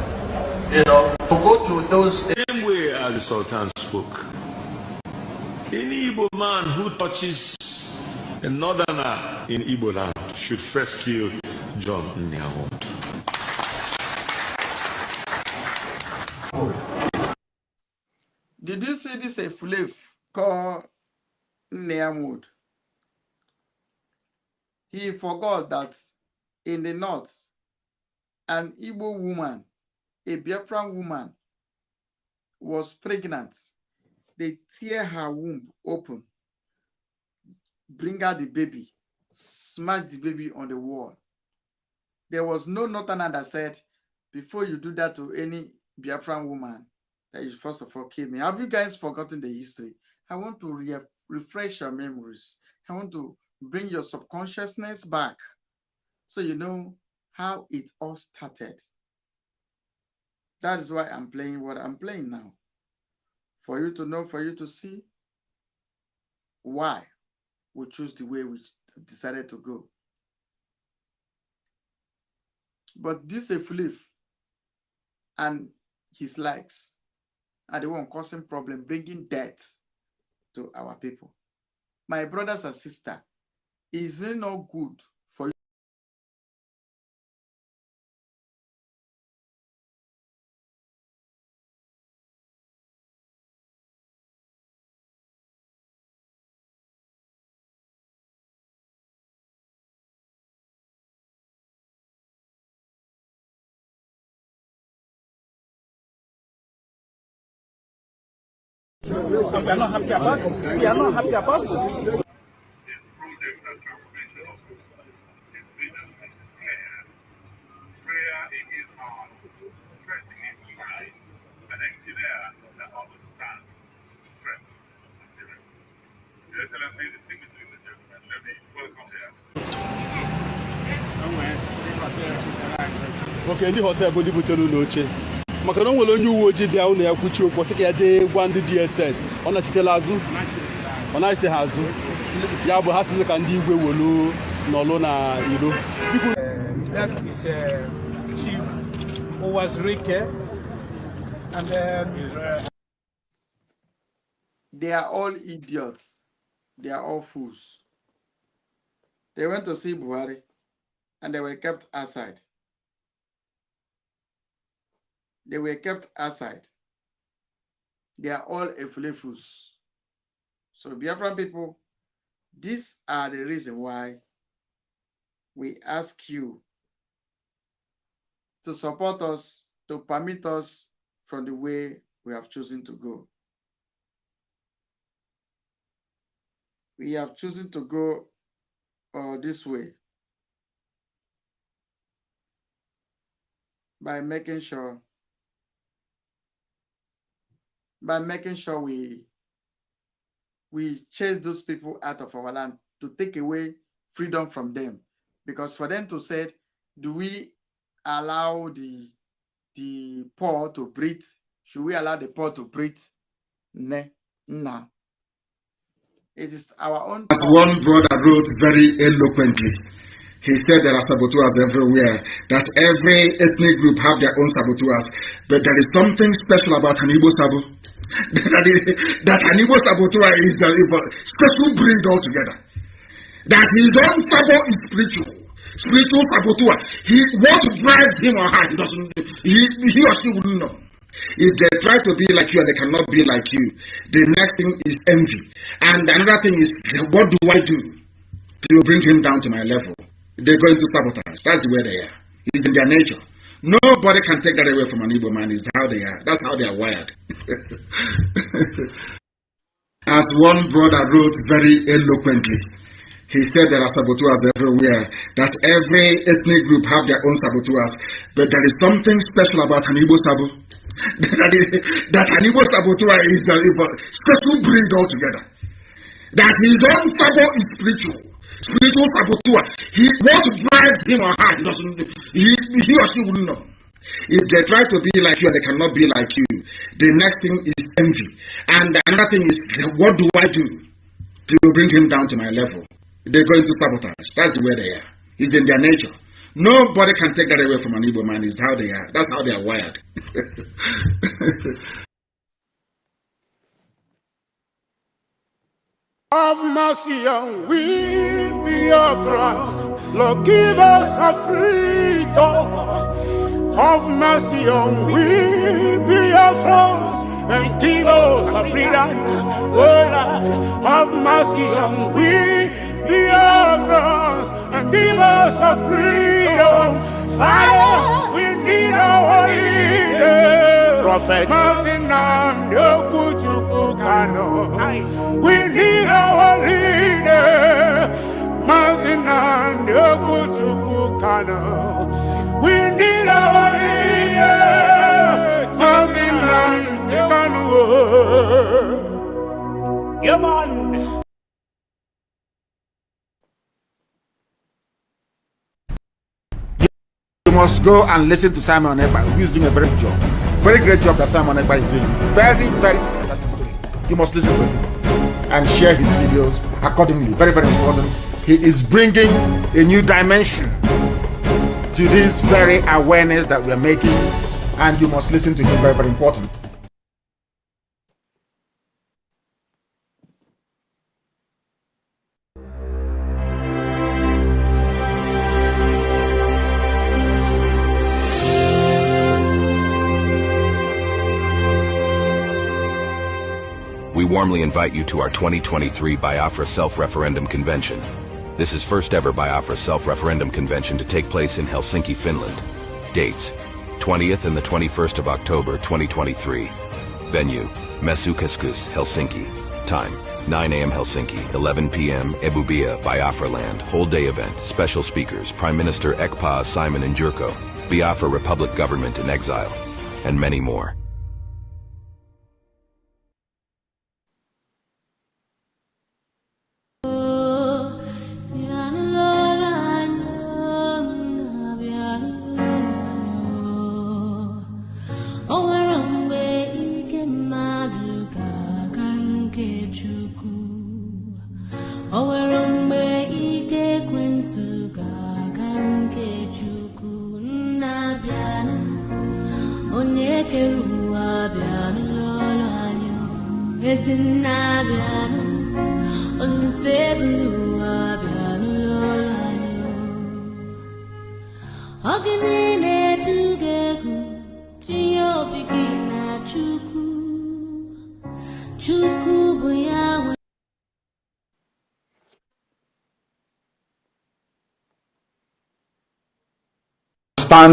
You know, to go to those. Same way as the Sultan spoke. Any Igbo man who touches a northerner in Igbo land should first kill John Nyahon. Did you see this a slave called Nyamud? He forgot that in the north, an Igbo woman, a Biafran woman, was pregnant. They tear her womb open, bring out the baby, smash the baby on the wall. There was no northerner that said, before you do that to any Biafran woman, that you first of all kill me. Have you guys forgotten the history? I want to refresh your memories. I want to bring your subconsciousness back so you know how it all started. That is why I'm playing what I'm playing now. For you to know, for you to see why we choose the way we decided to go. But this a flip and his likes are the one causing problem, bringing death to our people. My brothers and sisters, is it not good for you? We are not happy about it. We are not happy about it. Excellency, distinguished ladies and gentlemen, let me welcome here Okay, ndị hotel bụ ndị butere n'oche. Maka na o nwere onye uwe ojii bịa ụlọ ya kwuchi okwu sị ka ya jee gwa ndị DSS. Ọ nachitela azụ. Ọ nachite ha azụ. Ya bụ ha sịzị ka ndị igwe wolu n'ọlụ na iro. That is Chief Owazrike. And then they are all idiots. They are all fools. They went to see Buhari and they were kept aside. They were kept aside. They are all fools. So Biafran people, these are the reason why we ask you to support us, to permit us from the way we have chosen to go. We have chosen to go this way by making sure we chase those people out of our land, to take away freedom from them. Because for them to say, do we allow the poor to breathe? Should we allow the poor to breathe? No. It is our own. As one brother wrote very eloquently, he said there are saboteurs everywhere, that every ethnic group have their own saboteurs, but there is something special about an Igbo Sabo. that an Igbo saboteur is the special breed altogether. That his own Sabo is spiritual saboteur. What drives him or her, he or she wouldn't know. If they try to be like you and they cannot be like you, the next thing is envy. And another thing is, what do I do to bring him down to my level? They're going to sabotage. That's the way they are. It's in their nature. Nobody can take that away from an Igbo man. It's how they are. That's how they are wired. As one brother wrote very eloquently, he said there are saboteurs everywhere, that every ethnic group have their own saboteurs, but there is something special about an Igbo Sabo. that an Igbo saboteur is the special breed altogether. That his own Sabo is spiritual saboteur. What drives him or her, he or she wouldn't know. If they try to be like you and they cannot be like you, the next thing is envy. And another thing is, what do I do to bring him down to my level? They're going to sabotage. That's the way they are. It's in their nature. Nobody can take that away from an Igbo man. It's how they are. That's how they are wired. Have mercy on we, Biafra. Lord, give us a freedom. Have mercy on we, Biafra, and give us a freedom. Oh Lord, have mercy on we, Biafra, and give us a freedom. Father, we need our leader. Prophet, we need our leader. We need our leader. Yeah, man. You must go and listen to Simon Ekpa, who is doing a very good job. Very great job that Simon Ekpa is doing. Very, very good that he's doing. You must listen to him and share his videos accordingly. Very, very important. He is bringing a new dimension to this very awareness that we are making, and you must listen to him. Very, very important. We warmly invite you to our 2023 Biafra Self-Referendum Convention. This is first ever Biafra Self-Referendum Convention to take place in Helsinki, Finland. Dates: 20th and the 21st of October 2023. Venue: Mesukeskus, Helsinki. Time: 9 a.m. Helsinki, 11 p.m. Ebubia, Biafra Land. Whole day event. Special speakers: Prime Minister Ekpa Simon Njurko, Biafra Republic Government in Exile, and many more. Stand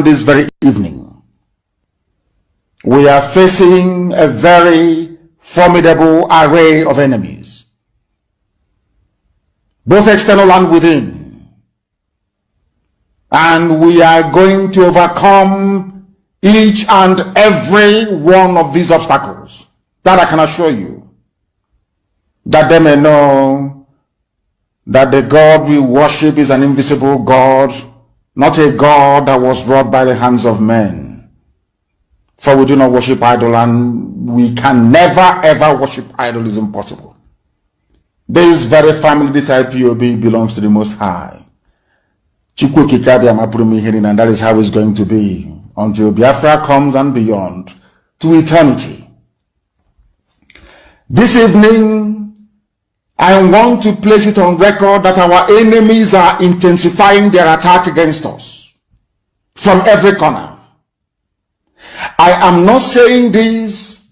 this very evening. We are facing a very formidable array of enemies, both external and within. And we are going to overcome each and every one of these obstacles. That I can assure you, that they may know that the God we worship is an invisible God, not a God that was wrought by the hands of men. For we do not worship idol, and we can never ever worship idol. Is impossible. This very family, this IPOB, belongs to the Most High. And that is how it's going to be until Biafra comes and beyond to eternity. This evening, I want to place it on record that our enemies are intensifying their attack against us from every corner. I am not saying this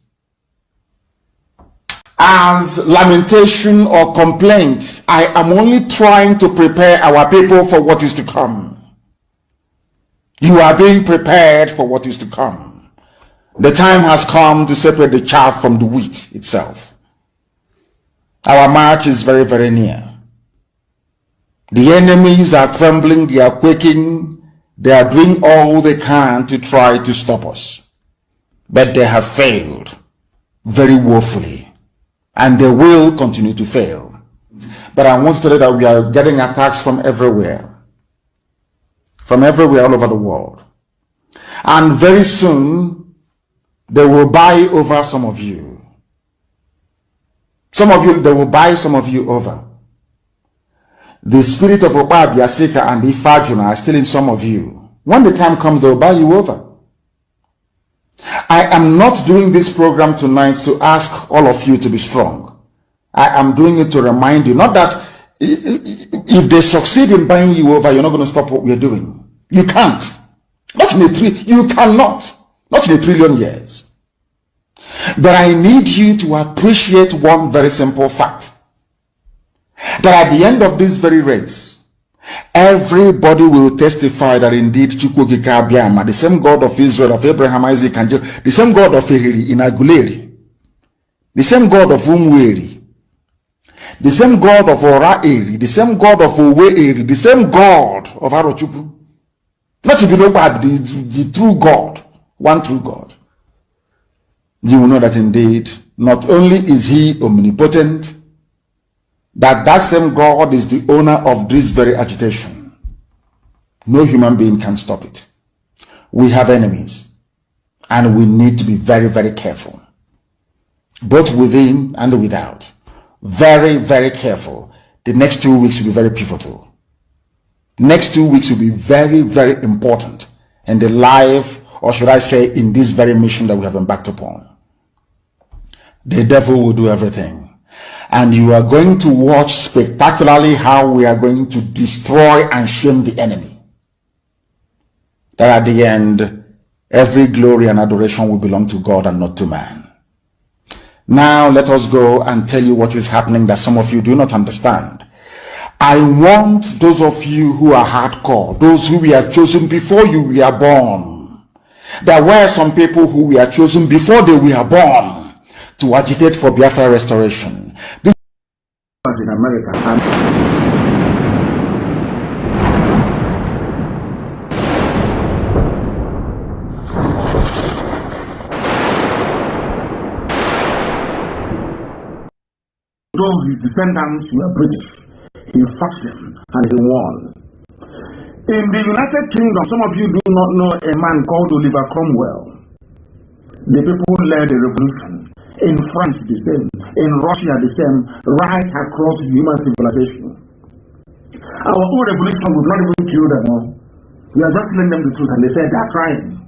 as lamentation or complaint. I am only trying to prepare our people for what is to come. You are being prepared for what is to come. The time has come to separate the chaff from the wheat itself. Our march is very, very near. The enemies are trembling, they are quaking, they are doing all they can to try to stop us. But they have failed very woefully, and they will continue to fail. But I want to tell you that we are getting attacks from everywhere all over the world. And very soon, they will buy over some of you. They will buy some of you over. The spirit of Oba Biasika and Ifajuna are still in some of you. When the time comes, they will buy you over. I am not doing this program tonight to ask all of you to be strong. I am doing it to remind you, not that if they succeed in buying you over, you're not going to stop what we're doing. You can't. You cannot. Not in a trillion years. But I need you to appreciate one very simple fact. That at the end of this very race, everybody will testify that indeed Chukwukika Biama, the same God of Israel, of Abraham, Isaac, and Jacob, the same God of Ehiri in Aguleri, the same God of Umweri, the same God of Ora Eri, the same God of Owe Eri, the same God of Arochukwu. Not to be nobody, the true God, one true God. You will know that indeed, not only is he omnipotent, that same God is the owner of this very agitation. No human being can stop it. We have enemies, and we need to be very, very careful, both within and without. Very, very careful. The next 2 weeks will be very pivotal. Next 2 weeks will be very, very important in the life, or should I say, in this very mission that we have embarked upon. The devil will do everything. And you are going to watch spectacularly how we are going to destroy and shame the enemy. That at the end, every glory and adoration will belong to God and not to man. Now let us go and tell you what is happening that some of you do not understand. I want those of you who are hardcore, those who were chosen before you were born. There were some people who were chosen before they were born to agitate for Biafra restoration. This was in America. Though his descendants were British, he fought them and he won. In the United Kingdom, some of you do not know a man called Oliver Cromwell. The people led a revolution. In France, the same. In Russia, the same. Right across human civilization. Our own revolution would not even kill them all. We are just telling them the truth, and they said they are trying.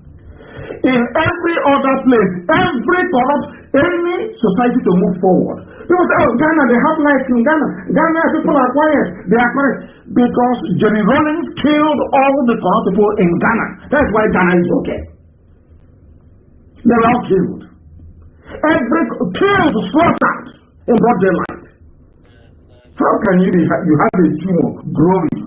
In every other place, every corrupt, any society to move forward. People say, oh, Ghana, they have lights in Ghana. Ghana, people are quiet. They are quiet. Because Jerry Rawlings killed all the corrupt people in Ghana. That's why Ghana is okay. They were all killed. Killed, slaughtered in broad daylight. How can you have a tumor growing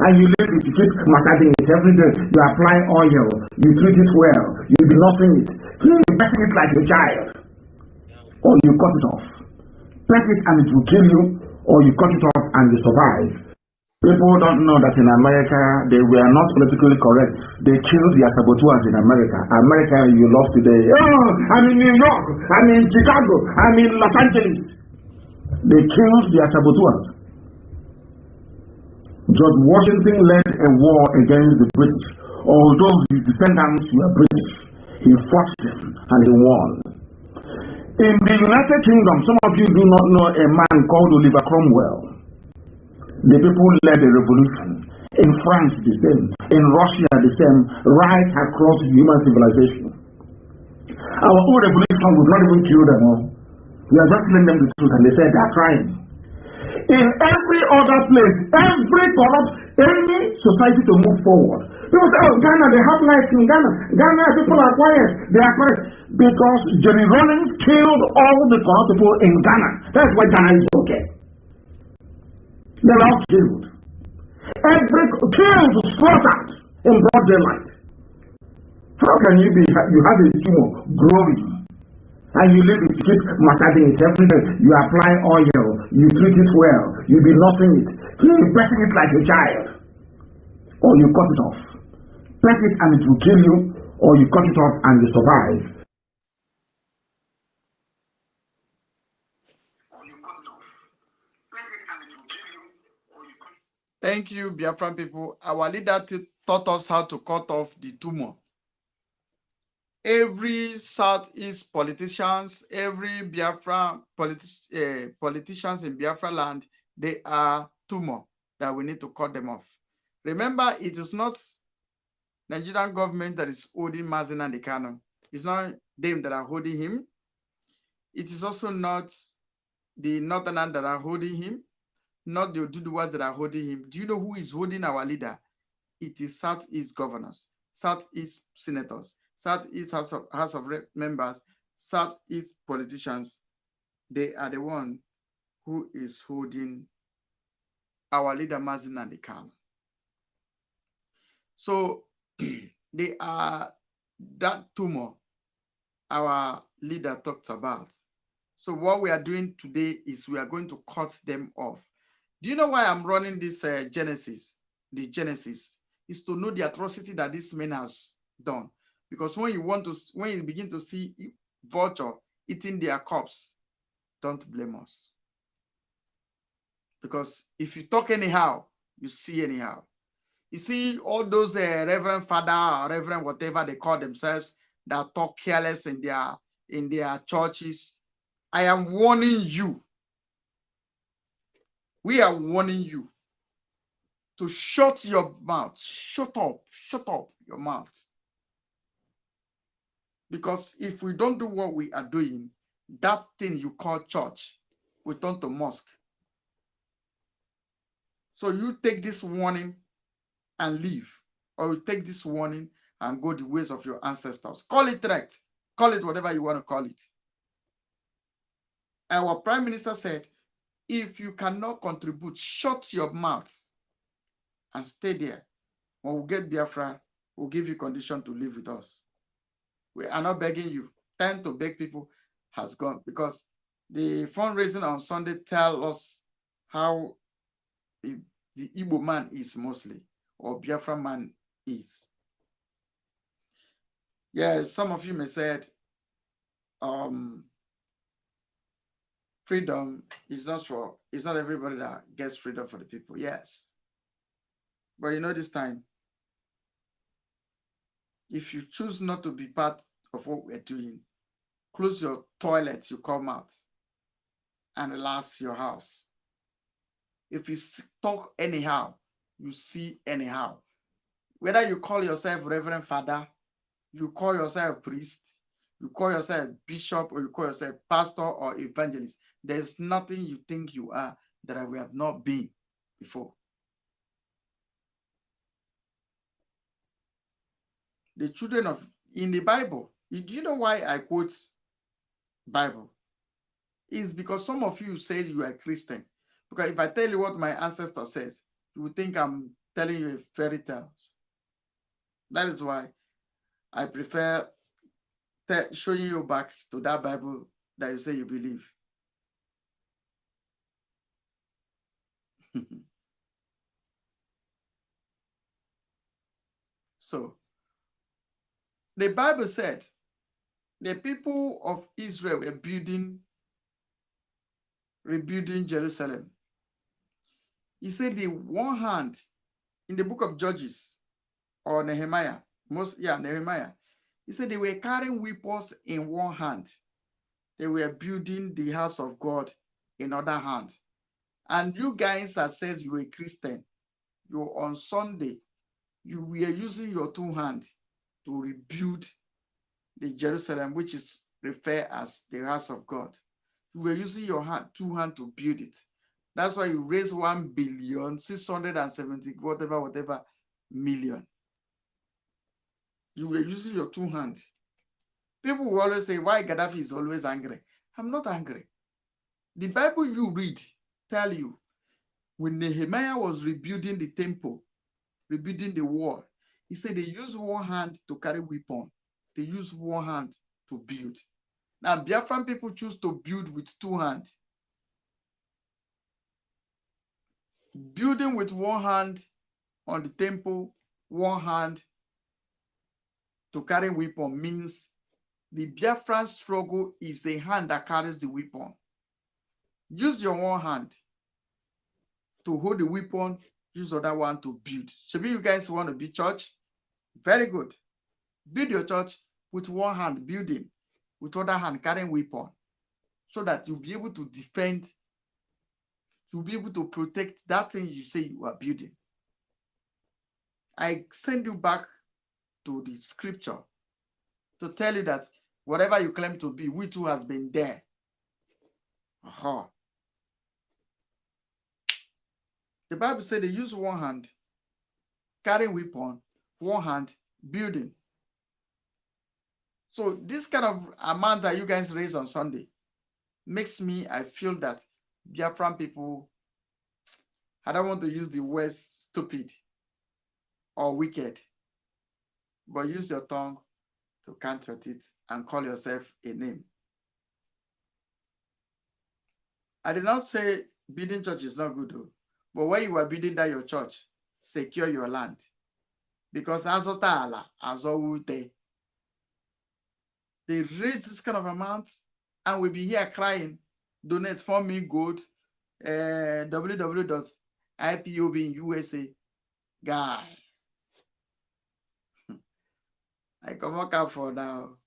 and you leave it, you keep massaging it every day, you apply oil, you treat it well, you be nursing it, you pet it like a child, or you cut it off. Pet it and it will kill you, or you cut it off and you survive. People don't know that in America, they were not politically correct. They killed their saboteurs in America. America, you love today. Oh, I'm in New York, I'm in Chicago, I'm in Los Angeles. They killed their saboteurs. George Washington led a war against the British. Although his descendants were British, he fought them and he won. In the United Kingdom, some of you do not know a man called Oliver Cromwell. The people led a revolution. In France, the same. In Russia, the same. Right across human civilization. Our own revolution would not even kill them all. We are just telling them the truth and they said they are crying. In every other place, every corrupt, any society to move forward. People say, oh, Ghana, they have lights in Ghana. Ghana, people are quiet. They are quiet. Because Jerry Rawlings killed all the corrupt people in Ghana. That's why Ghana is okay. They were all killed. Killed, slaughtered in broad daylight. How can you have a tumor growing and you leave it, you keep massaging it every day, you apply oil, you treat it well, you be nursing it, you pet it like a child, or you cut it off. Pet it and it will kill you, or you cut it off and you survive. Thank you, Biafran people. Our leader taught us how to cut off the tumor. Every Southeast politicians, every Biafra politicians in Biafra land, they are tumor that we need to cut them off. Remember, it is not Nigerian government that is holding Mazi Nnamdi Kanu. It's not them that are holding him. It is also not the Northerners that are holding him, not the Oduduwas that are holding him. Do you know who is holding our leader? It is Southeast governors, Southeast senators, Southeast House of Rep members, Southeast politicians. They are the one who is holding our leader Mazi Nnamdi Kanu. So they are that tumor our leader talked about. So what we are doing today is we are going to cut them off. Do you know why I'm running this Genesis? The Genesis is to know the atrocity that this man has done. Because when you begin to see vulture eating their corpse, don't blame us. Because if you talk anyhow, you see anyhow. You see all those Reverend Father or Reverend whatever they call themselves that talk careless in their churches. I am warning you. We are warning you to shut your mouth. Shut up your mouth. Because if we don't do what we are doing, that thing you call church will turn to mosque. So you take this warning and leave, or you take this warning and go the ways of your ancestors. Call it right. Call it whatever you want to call it. Our Prime Minister said, if you cannot contribute, shut your mouth and stay there. When we get Biafra, we'll give you condition to live with us. We are not begging you. Time to beg people has gone, because the fundraising on Sunday tell us how the Igbo man is mostly, or Biafra man is. Yes, some of you may say, freedom is not for, it's not everybody that gets freedom for the people. Yes. But you know, this time, if you choose not to be part of what we're doing, close your toilets, you come out and relax your house. If you talk anyhow, you see anyhow. Whether you call yourself Reverend Father You call yourself a priest, you call yourself a bishop, or you call yourself pastor or evangelist. There's nothing you think you are that we have not been before. The children of, in the Bible, do you know why I quote Bible? It's because some of you say you are Christian. Because if I tell you what my ancestor says, you will think I'm telling you a fairy tales. That is why I prefer showing you back to that Bible that you say you believe. So, the Bible said the people of Israel were rebuilding Jerusalem. He said the one hand in the book of Judges or Nehemiah, Nehemiah. He said they were carrying weapons in one hand. They were building the house of God in other hand. And you guys that says you are a Christian, you on Sunday, you were using your two hands to rebuild the Jerusalem, which is referred as the house of God. You were using your two hands to build it. That's why you raised 1,670,000,000 whatever million. You were using your two hands. People will always say, why Gaddafi is always angry? I'm not angry. The Bible you read tell you when Nehemiah was rebuilding the temple, rebuilding the wall, he said they use one hand to carry weapon. They use one hand to build. Now, Biafran people choose to build with two hands. Building with one hand on the temple, one hand to carry weapon means the Biafran struggle is the hand that carries the weapon. Use your one hand to hold the weapon, use the other one to build. Maybe you guys want to be church? Very good. Build your church with one hand building, with other hand carrying weapon, so that you'll be able to defend, you'll be able to protect that thing you say you are building. I send you back to the scripture to tell you that whatever you claim to be, we too has been there. The Bible said they use one hand carrying weapon, one hand building. So this kind of amount that you guys raise on Sunday makes me, I feel that Biafran people, I don't want to use the word stupid or wicked, but use your tongue to count your teeth and call yourself a name. I did not say building church is not good though, but when you are building that your church, secure your land. Because they raise this kind of amount and we'll be here crying, donate for me gold, www.ipob in USA. Guys, I come work out for now.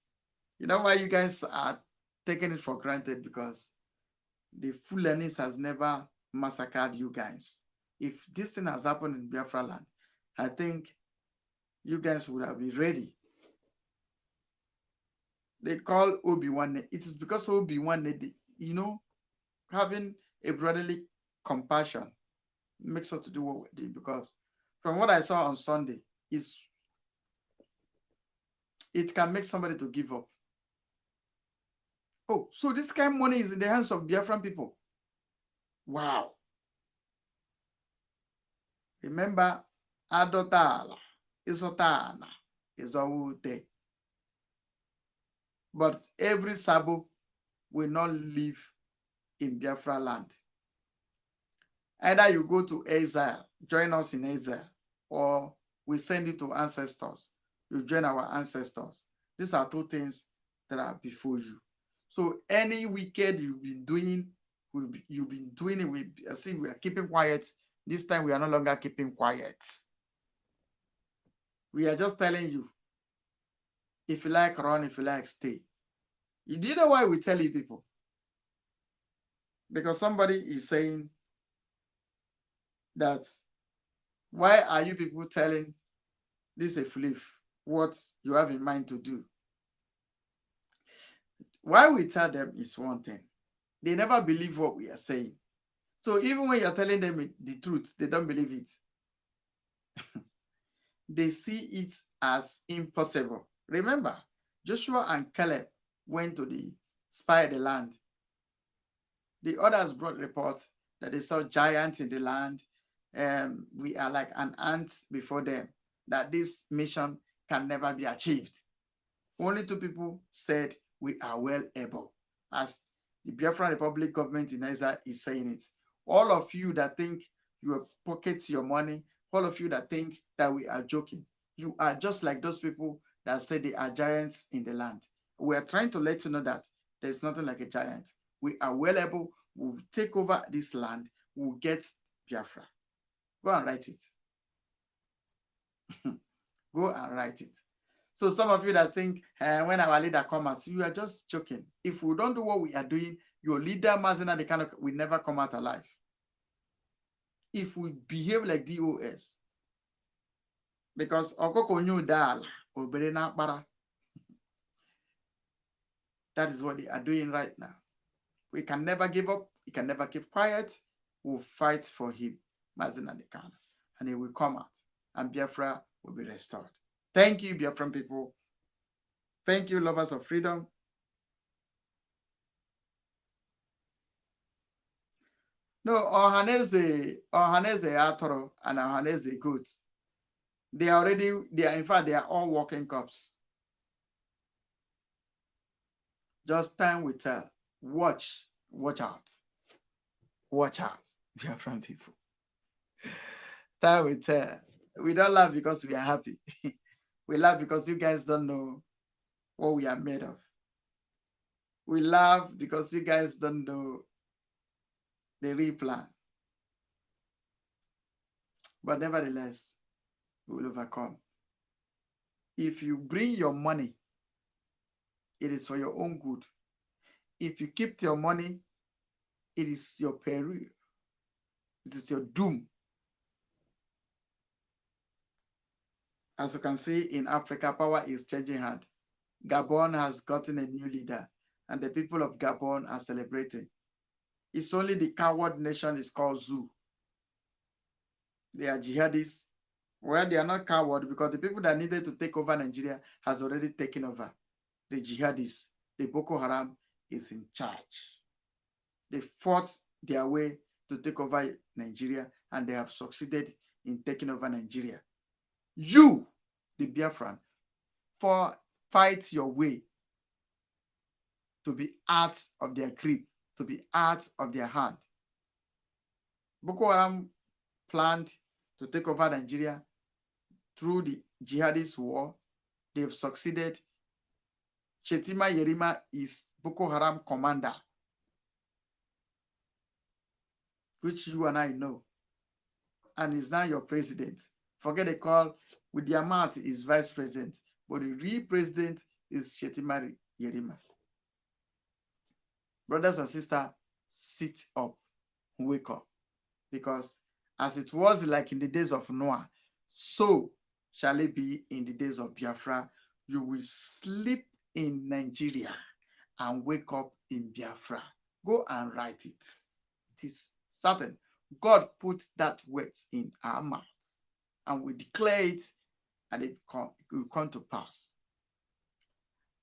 You know why you guys are taking it for granted? Because the Fulanis has never massacred you guys. If this thing has happened in Biafra land, I think you guys would have been ready. They call Obi-Wan. It is because Obi-Wan, you know, having a brotherly compassion makes us to do what we did. Because from what I saw on Sunday, it can make somebody to give up. Oh, so this kind of money is in the hands of Biafran people. Wow. Remember, Adotala, Isotana, Izawute. But every Sabo will not live in Biafra land. Either you go to exile, join us in exile, or we send you to ancestors. You join our ancestors. These are two things that are before you. So any wicked you've been doing, you've been doing it with, as if we are keeping quiet. This time we are no longer keeping quiet. We are just telling you, if you like, run, if you like, stay. Do you know why we tell you people? Because somebody is saying that, why are you people telling this a fluff? what you have in mind to do. Why we tell them is one thing. They never believe what we are saying. So even when you're telling them the truth, they don't believe it. They see it as impossible. Remember, Joshua and Caleb went to spy the land. The others brought reports that they saw giants in the land. We are like an ant before them, that this mission can never be achieved. Only 2 people said we are well able, as the Biafra Republic government in Nigeria is saying it. All of you that think you pocket your money, all of you that think that we are joking, you are just like those people that say they are giants in the land. We are trying to let you know that there's nothing like a giant. We are well able, we'll take over this land, we'll get Biafra. Go and write it. Go and write it. So some of you that think when our leader come out, you are just joking. If we don't do what we are doing, your leader, Mazina, will never come out alive. If we behave like DOS, because that is what they are doing right now. We can never give up. We can never keep quiet. We'll fight for him, Mazina Dekana, and he will come out, and Biafra will be restored. Thank you, Biafran people. Thank you, lovers of freedom. No, Ohaneze Atoro and Ohaneze Goat. In fact, they are all walking cops. Just time will tell. Watch out. Watch out, Biafran people. Time will tell. We don't laugh because we are happy. We laugh because you guys don't know what we are made of. We laugh because you guys don't know the real plan. But nevertheless, we will overcome. If you bring your money, it is for your own good. If you keep your money, it is your peril. It is your doom. As you can see, in Africa, power is changing hand. Gabon has gotten a new leader, and the people of Gabon are celebrating. It's only the coward nation is called Zoo. They are jihadists. Well, they are not coward because the people that needed to take over Nigeria has already taken over. The jihadists, the Boko Haram is in charge. They fought their way to take over Nigeria, and they have succeeded in taking over Nigeria. You, the Biafran, fight your way to be out of their grip, to be out of their hand. Boko Haram planned to take over Nigeria through the jihadist war. They've succeeded. Shetima Yerima is Boko Haram commander, which you and I know, and is now your president. Forget the call. With their mouth is vice president, but the real president is Shetima Yerima. Brothers and sisters, sit up, wake up, because as it was like in the days of Noah, so shall it be in the days of Biafra. You will sleep in Nigeria and wake up in Biafra. Go and write it. It is certain. God put that word in our mouths, and we declare it, and it will come to pass.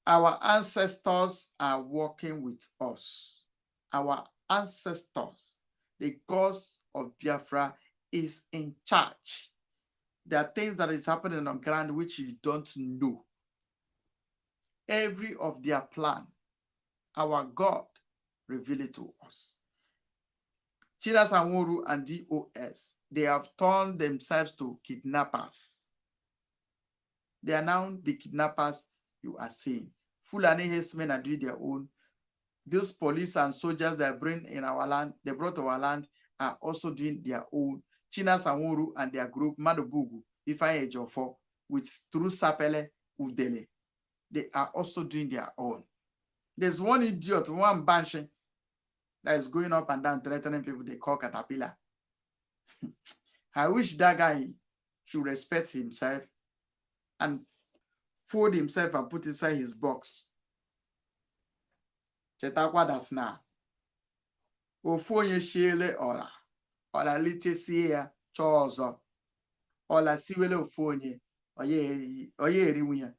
Our ancestors are working with us. Our ancestors, the gods of Biafra, is in charge. There are things that is happening on ground which you don't know. Every of their plan, our God revealed it to us. Chinas Anworu and DOS, they have turned themselves to kidnappers. They are now the kidnappers you are seeing. Fulani herdsmen are doing their own. Those police and soldiers that bring in our land, they brought to our land, are also doing their own. Chinas Anworu and their group, Madobugu, Ifeanyi Ejiofor, with through Sapele Udele, they are also doing their own. There's one idiot, one banshee, that is going up and down threatening people they call caterpillar. I wish that guy should respect himself and fold himself and put inside his box. Chetakwa that's now. Ofonye shele ora litesie ya chozo. Ola siwele ofonye oye eriwunya.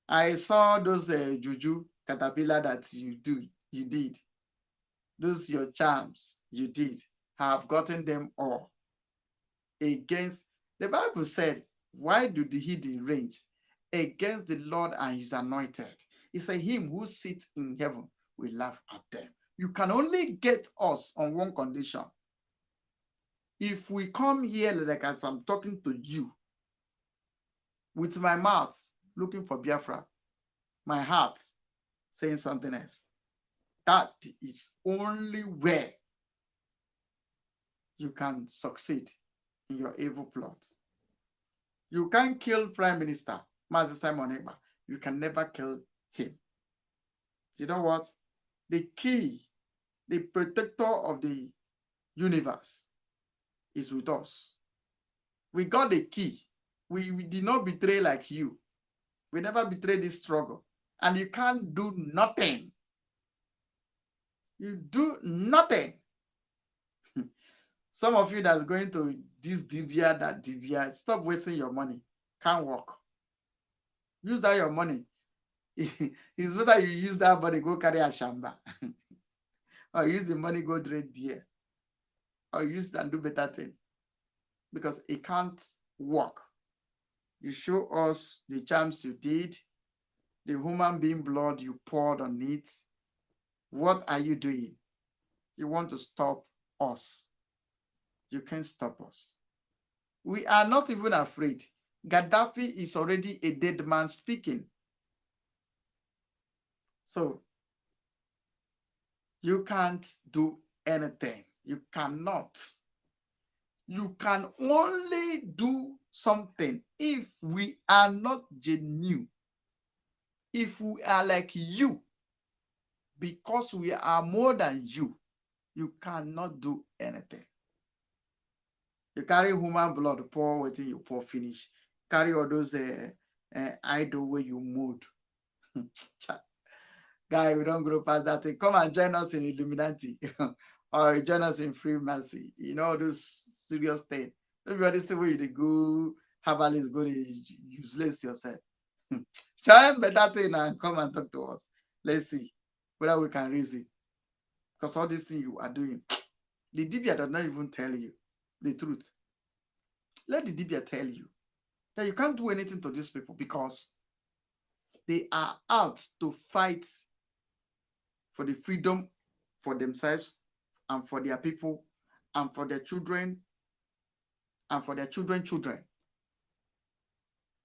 I saw those juju caterpillar that you did. Those your charms you did. Have gotten them all against. The Bible said, why do the hidden rage against the Lord and his anointed? He said, him who sits in heaven will laugh at them. You can only get us on one condition. If we come here like as I'm talking to you, with my mouth looking for Biafra, my heart saying something else, that is only where you can succeed in your evil plot. You can't kill Prime Minister Mazi Simon Ekpa. You can never kill him. You know what? The key, the protector of the universe is with us. We got the key. We did not betray like you. We never betrayed this struggle. And you can't do nothing. You do nothing. Some of you that's going to this divya, that divya, stop wasting your money. Can't work. Use that your money. It's better you use that money, go carry a shamba. Or use the money, go trade deer. Or use it and do better thing. Because it can't work. You show us the charms you did, the human being blood you poured on it. What are you doing? You want to stop us. You can't stop us. We are not even afraid. Gaddafi is already a dead man speaking. So, you can't do anything. You cannot. You can only do something if we are not genuine. If we are like you, because we are more than you, you cannot do anything. You carry human blood, pour waiting you pour finish. Carry all those idol where you mold. Guy, we don't grow past that thing. Come and join us in Illuminati or join us in Freemason. You know, those serious things. Everybody say where you go, herbalist, go to useless yourself. Show him better thing and come and talk to us. Let's see whether we can reason. Because all these things you are doing, the Dibia does not even tell you the truth. Let the Dibia tell you that you can't do anything to these people because they are out to fight for the freedom for themselves and for their people and for their children and for their children.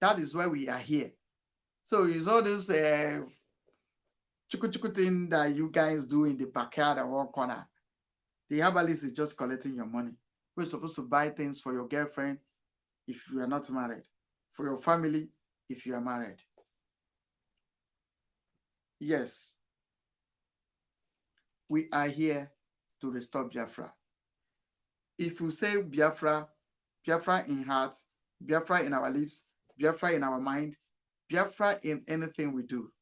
That is why we are here. So it's all those chuku thing that you guys do in the backyard and one corner. The herbalist is just collecting your money. We're supposed to buy things for your girlfriend if you are not married, for your family if you are married. Yes, we are here to restore Biafra. If you say Biafra, Biafra in heart, Biafra in our lips, Biafra in our mind, Biafra in anything we do,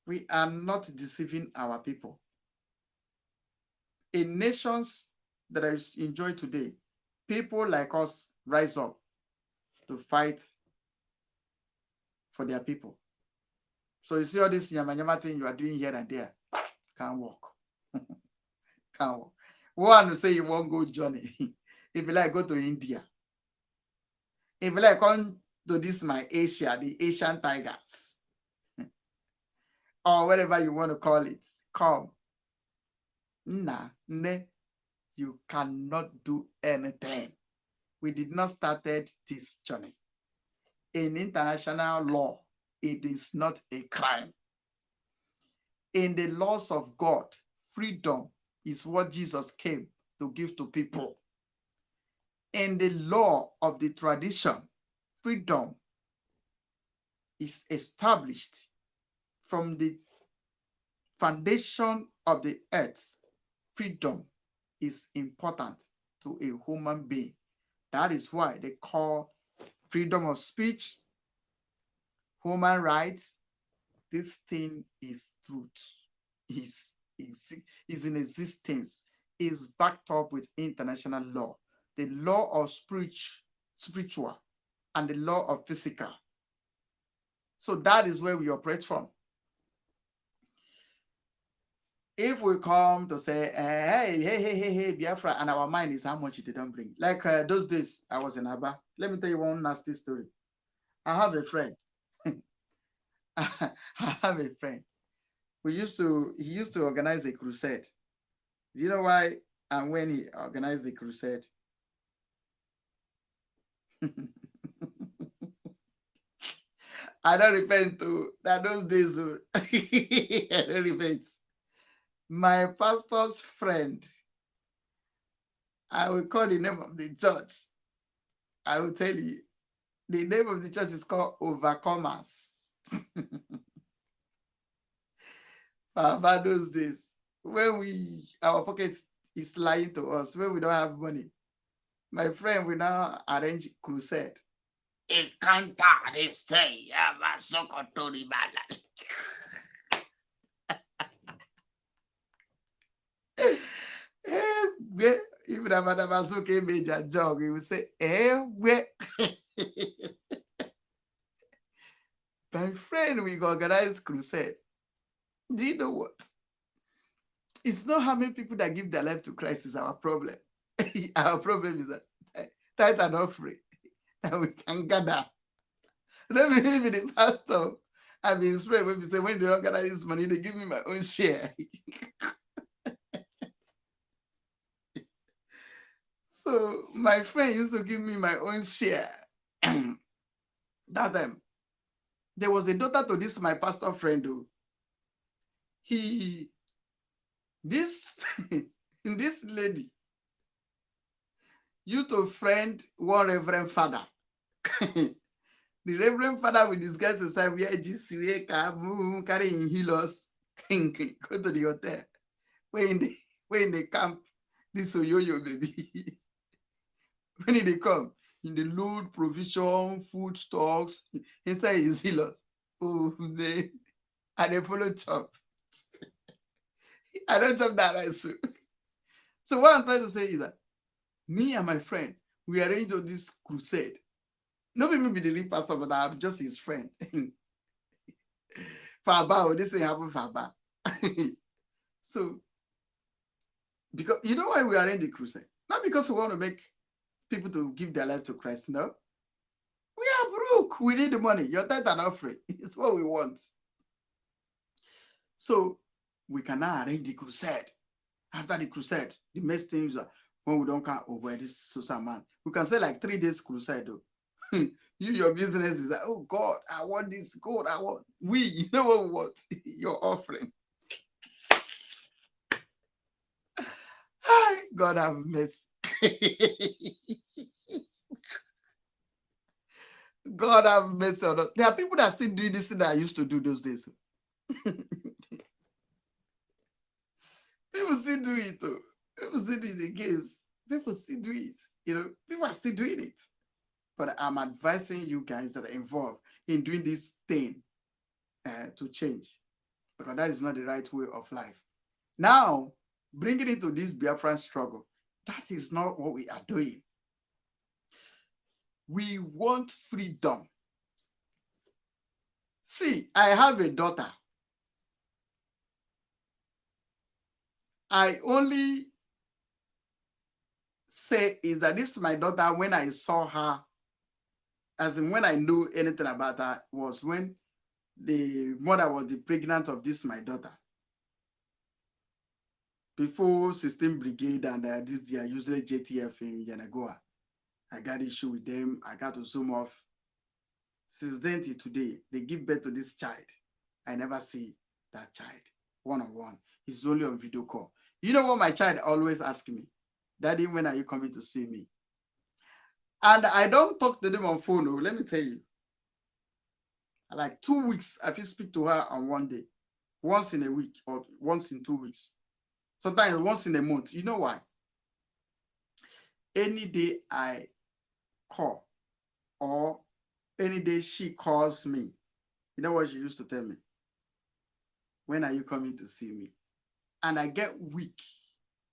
we are not deceiving our people. In nations that I enjoy today, people like us rise up to fight for their people. So you see all this yama thing you are doing here and there, can't work. Can't work. One will say you won't go journey. If you like, go to India. If you like, come to this my Asia, the Asian tigers. Or whatever you want to call it. Come. Nah, you cannot do anything. We did not start this journey. In international law, it is not a crime. In the laws of God, freedom is what Jesus came to give to people. In the law of the tradition, freedom is established from the foundation of the earth. Freedom is important to a human being. That is why they call freedom of speech, human rights. This thing is truth, is in existence, is backed up with international law, the law of spiritual, and the law of physical. So that is where we operate from. If we come to say, hey, Biafra, and our mind is how much they don't bring. Like those days, I was in Aba. Let me tell you one nasty story. I have a friend. I have a friend. He used to organize a crusade. Do you know why and when he organized the crusade? I don't repent to that those days. I don't repent. My pastor's friend, I will call the name of the church. I will tell you. The name of the church is called Overcomers. About those days, when our pocket is lying to us, when we don't have money, my friend will now arrange crusade. Even if Madamasoke major jog, he will say, where? My friend will organize crusade. Do you know what? It's not how many people that give their life to Christ is our problem. Our problem is that tithe and offering that we can gather. Let me be the pastor. I've been inspired when we say, when they don't gather this money, they give me my own share. So my friend used to give me my own share. That time, there was a daughter to this my pastor friend who this lady used to friend one reverend father. The reverend father with this guy society where GCA come carrying healers go to the hotel. When they camp, this yo-yo baby. When they come, in the load provision, food stocks, inside his healers. Oh, and they follow chop. I don't chop that right. So what I'm trying to say is that me and my friend, we arranged on this crusade. Not me be the real pastor, but I'm just his friend. Faba, this thing happened Faba. So, because you know why we arranged the crusade? Not because we want to make people to give their life to Christ, no. We are broke. We need the money. Your tithe and offering. It's what we want. So we can now arrange the crusade. After the crusade, the next things are when we don't come over this social man. We can say like 3 days crusade though. Your business is like, oh God, I want this. God, I want. You know what we want? Your offering. God have mercy. God have mercy on us. There are people that still do this thing that I used to do those days. People still do it though. People still do it again. People still do it. You know, people are still doing it. But I'm advising you guys that are involved in doing this thing to change, because that is not the right way of life. Now, bringing it to this Biafran struggle, that is not what we are doing. We want freedom. See, I have a daughter. I only say is that this is my daughter when I saw her, as in when I knew anything about her, was when the mother was the pregnant of this my daughter. Before 16 Brigade and this they are usually JTF in Yanagoa. I got issue with them. I got to zoom off. Since then till today, they give birth to this child. I never see that child one-on-one. It's only on video call. You know what my child always asks me? Daddy, when are you coming to see me? And I don't talk to them on phone. Oh, let me tell you. Like 2 weeks, I can speak to her on one day. Once in a week or once in 2 weeks. Sometimes once in a month. You know why? Any day I call or Any day she calls me, you know what she used to tell me? When are you coming to see me? And I get weak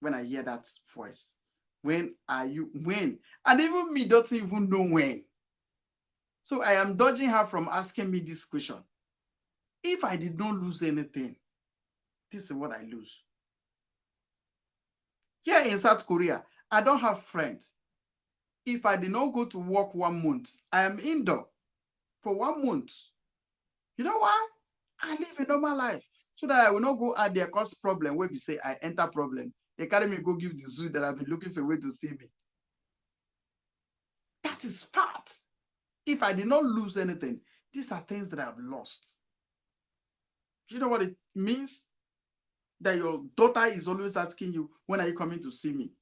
when I hear that voice. When are you? When? And even me don't even know when. So I am dodging her from asking me this question. If I did not lose anything, this is what I lose. Here in South Korea, I don't have friends. If I did not go to work 1 month, I am indoor for 1 month. You know why? I live a normal life so that I will not go out there cause problem where we say I enter problem. They carry me go give the zoo that I've been looking for a way to see me. That is fact. If I did not lose anything, these are things that I've lost. You know what it means? That your daughter is always asking you, when are you coming to see me?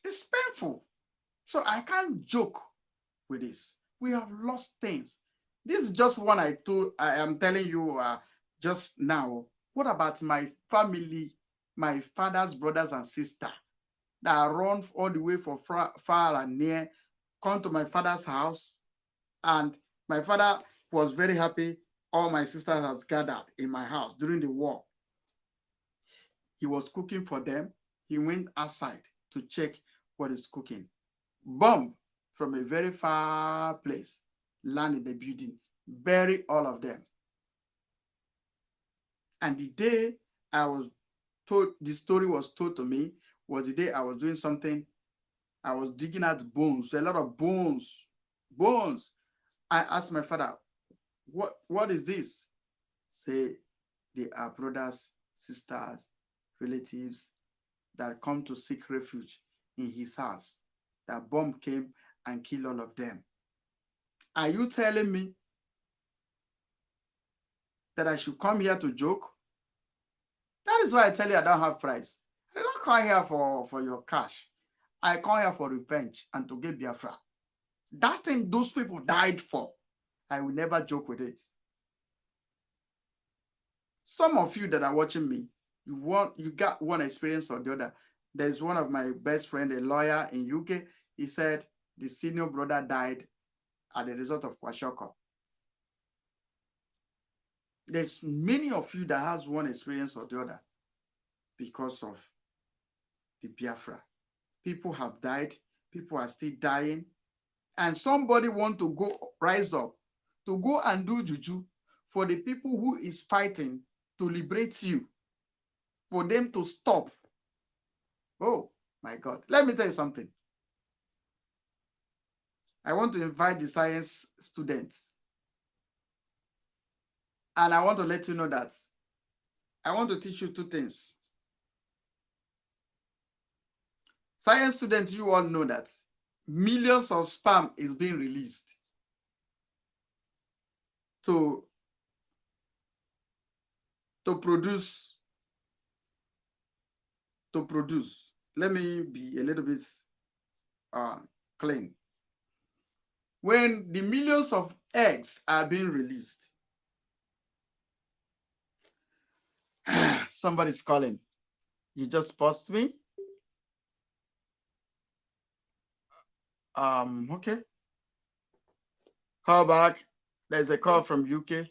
It's painful. So I can't joke with this. We have lost things. This is just one I am telling you just now. What about my family, my father's brothers and sisters that run all the way from far and near, come to my father's house, and my father was very happy. All my sisters has gathered in my house during the war. He was cooking for them. He went outside to check what is cooking. Bomb from a very far place land in the building, bury all of them. And the day I was told, the story was told to me, was the day I was doing something. I was digging out bones, a lot of bones. I asked my father, what is this? Say, they are brothers, sisters, relatives that come to seek refuge in his house. That bomb came and killed all of them. Are you telling me that I should come here to joke? That is why I tell you I don't have price. I don't come here for your cash. I come here for revenge and to get Biafra. That thing those people died for, I will never joke with it. Some of you that are watching me, you got one experience or the other. There's one of my best friend, a lawyer in UK. He said the senior brother died as a result of kwashoko. There's many of you that has one experience or the other because of the Biafra. People have died. People are still dying. And somebody want to go rise up to go and do juju for the people who is fighting to liberate you, for them to stop. Oh my God. Let me tell you something. I want to invite the science students. And I want to let you know that I want to teach you two things. Science students, you all know that millions of sperm is being released to produce. Let me be a little bit clean. When the millions of eggs are being released, somebody's calling. You just paused me. Okay. Call back. There's a call from UK.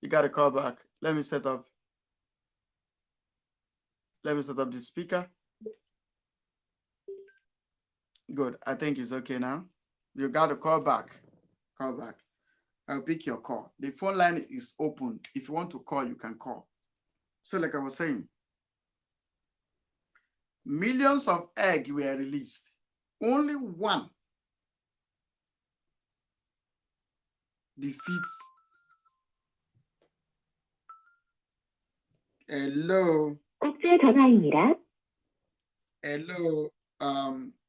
You got to call back. Let me set up the speaker. Good. I think it's okay now. You got to call back. Call back. I'll pick your call. The phone line is open. If you want to call, you can call. So like I was saying, millions of eggs were released. Only one defeats. Hello. Hello.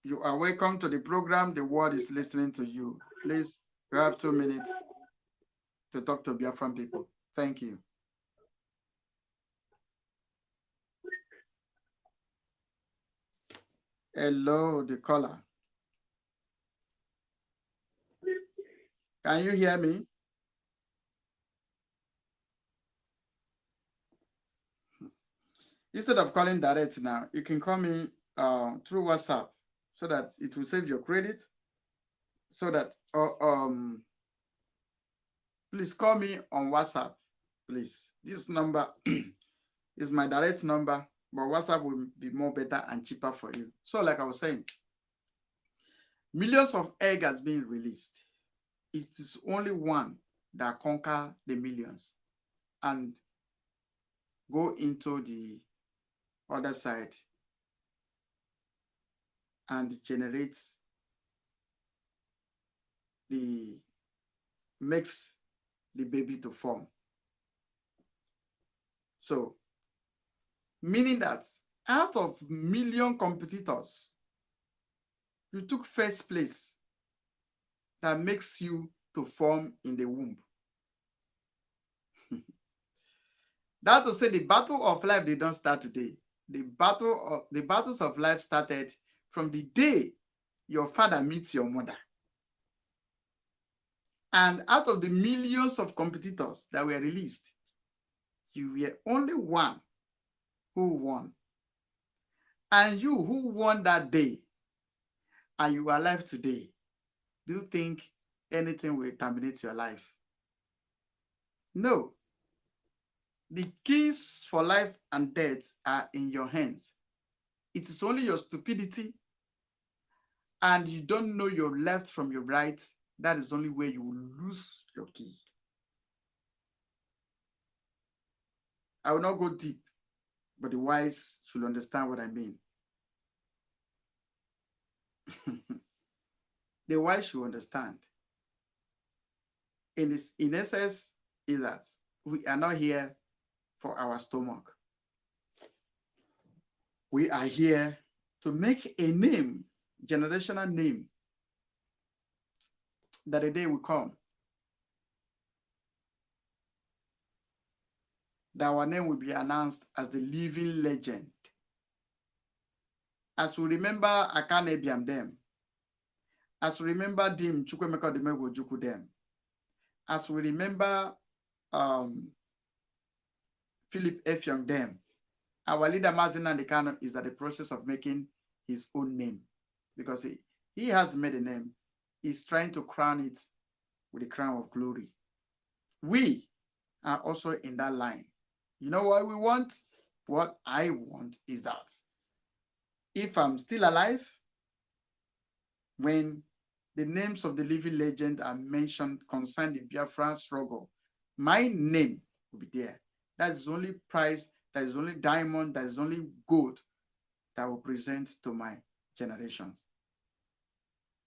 You are welcome to the program. The world is listening to you. Please, you have 2 minutes to talk to Biafran people. Thank you. Hello, the caller. Can you hear me? Instead of calling direct now, you can call me through WhatsApp so that it will save your credit. so that please call me on WhatsApp, please. This number is my direct number, but WhatsApp will be more better and cheaper for you. So like I was saying, millions of eggs has been released. It is only one that conquer the millions and go into the other side and generates makes the baby to form. So, meaning that out of million competitors, you took first place. That makes you to form in the womb. That to say the battle of life, they don't start today. The battles of life started from the day your father meets your mother. And out of the millions of competitors that were released, you were only one who won. And you who won that day, and you are alive today, do you think anything will terminate your life? No. The keys for life and death are in your hands. It is only your stupidity and you don't know your left from your right. That is only where you will lose your key. I will not go deep, but the wise should understand what I mean. The wise should understand. In essence, is that we are not here for our stomach. We are here to make a name, generational name, that a day will come that our name will be announced as the living legend. As we remember Akane Biam them, as we remember Dim Chukwemeka Demego Juku them, as we remember Philip F. Young them, our leader Mazin Nandekano is at the process of making his own name because he has made a name. He's trying to crown it with the crown of glory. We are also in that line. You know what we want? What I want is that if I'm still alive, when the names of the living legend are mentioned concerning the Biafra struggle, my name will be there. That is the only prize, that is only diamond, that is only gold that will present to my generations.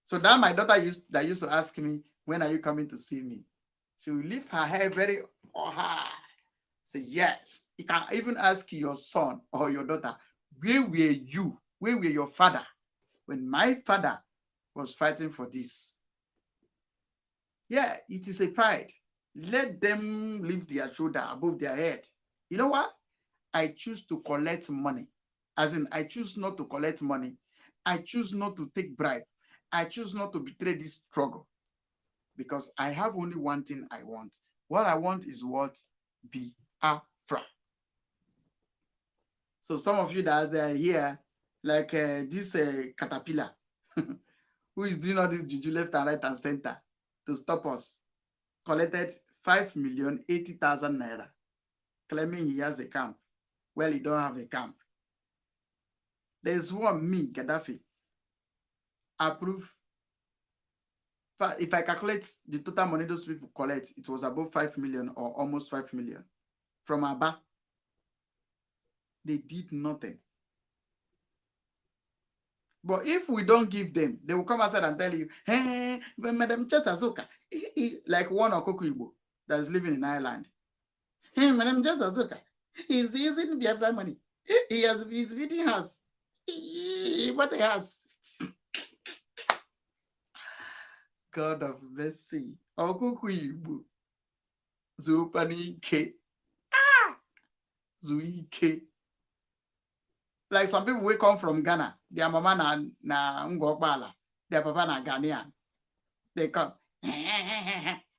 So that my daughter used to ask me, when are you coming to see me? She will lift her hair very high. Say, yes. You can even ask your son or your daughter, where were you? Where were your father when my father was fighting for this? Yeah, it is a pride. Let them lift their shoulder above their head. You know what? I choose to collect money. As in, I choose not to collect money. I choose not to take bribe. I choose not to betray this struggle because I have only one thing I want. What I want is what? Biafra. So some of you that are here, like this caterpillar, who is doing all this juju left and right and center to stop us, collected 5,080,000 naira, claiming he has a camp. Well, he don't have a camp. There's one, me, Gaddafi, approve. If I calculate the total money those people collect, it was above 5 million or almost 5 million from Abba. They did nothing. But if we don't give them, they will come outside and tell you, hey, Madam Chesazoka, like one Okoko Igbo that is living in Ireland. Hey, Madam Chesazoka, he's using Biafra money. He's building house. What a house. God of mercy. Okoko Igbo. Zupanike. Zuike. Like some people will come from Ghana. Their mama na Ngokbala. Their papa na Ghanaian. They come.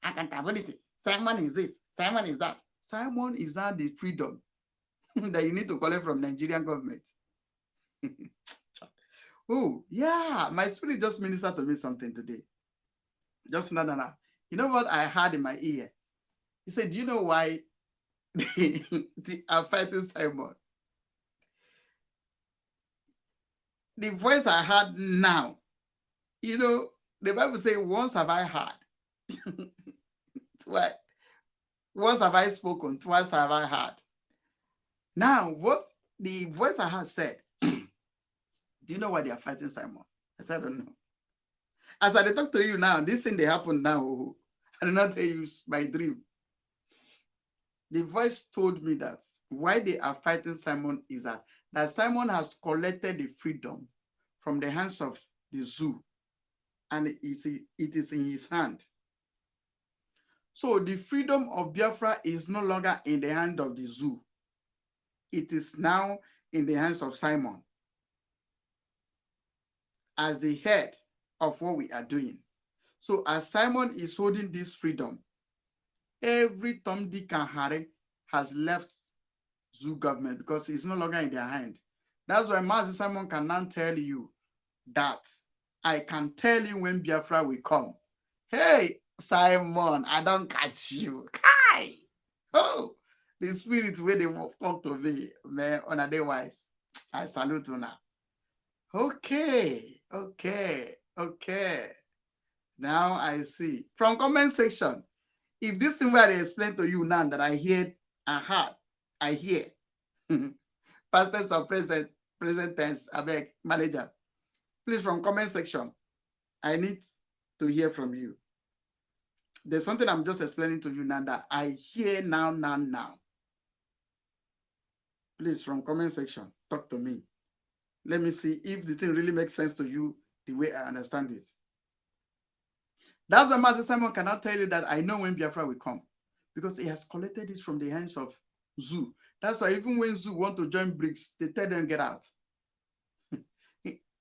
Accountability. Simon is this. Simon is that. Simon is not the freedom that you need to collect from Nigerian government. Oh, yeah. My spirit just ministered to me something today. Just no. You know what I heard in my ear? He said, "Do you know why they are fighting Simon?" The voice I heard now, you know, the Bible says, "Once have I heard, twice, once have I spoken, twice have I heard." Now, what the voice I heard said, "Do you know why they are fighting Simon?" I said, "I don't know." As I talk to you now, this thing they happen now. I did not tell you my dream. The voice told me that why they are fighting Simon is that Simon has collected the freedom from the hands of the zoo, and it is in his hand. So the freedom of Biafra is no longer in the hand of the zoo. It is now in the hands of Simon as the head of what we are doing. So as Simon is holding this freedom, every Tom, Dick, and Harry has left zoo government because it's no longer in their hand. That's why Master Simon can now tell you that I can tell you when Biafra will come. Hey, Simon, I don't catch you. Hi. Oh, the spirit where they talk to me, man, on a day wise. I salute you now. Okay. Now I see. From comment section, if this thing where I explain to you now that I hear, I hear. Past or present tense, I beg, manager. Please, from comment section, I need to hear from you. There's something I'm just explaining to you now that I hear now. Please, from comment section, talk to me. Let me see if the thing really makes sense to you the way I understand it. That's why Master Simon cannot tell you that I know when Biafra will come, because he has collected it from the hands of Zoo. That's why even when Zoo want to join BRICS, they tell them get out.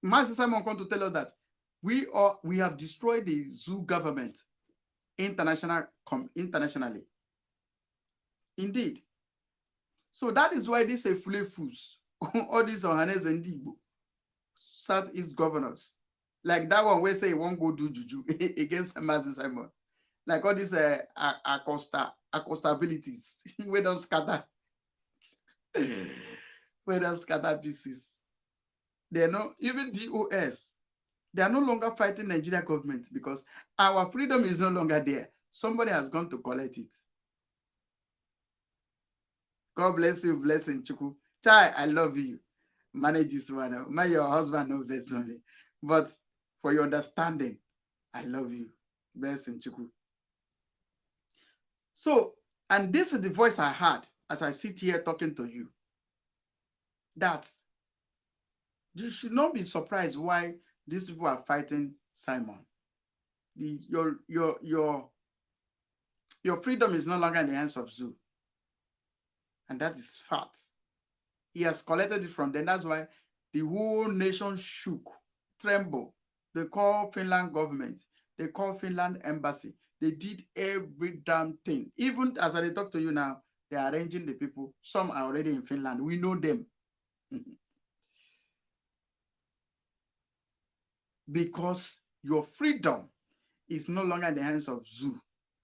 Master Simon come to tell us that we have destroyed the Zoo government internationally. Indeed. So that is why these Efulefus, all these Ohanes and Igbo, Southeast governors, like that one where say he won't go do juju against Master Simon, like all these accostabilities, we don't scatter, we don't scatter pieces. They're not even DOS. They are no longer fighting Nigeria government because our freedom is no longer there. Somebody has gone to collect it. God bless you, blessing Chuku. Chai, I love you. Manage this one. May your husband know this only. But for your understanding, I love you. Blessing Chuku. So, and this is the voice I heard as I sit here talking to you. That you should not be surprised why these people are fighting Simon. Your freedom is no longer in the hands of Zoo. And that is fact. He has collected it from them. That's why the whole nation shook, trembled. They call Finland government. They call Finland embassy. They did every damn thing. Even as I talk to you now, they are arranging the people. Some are already in Finland. We know them. Because your freedom is no longer in the hands of Zoo.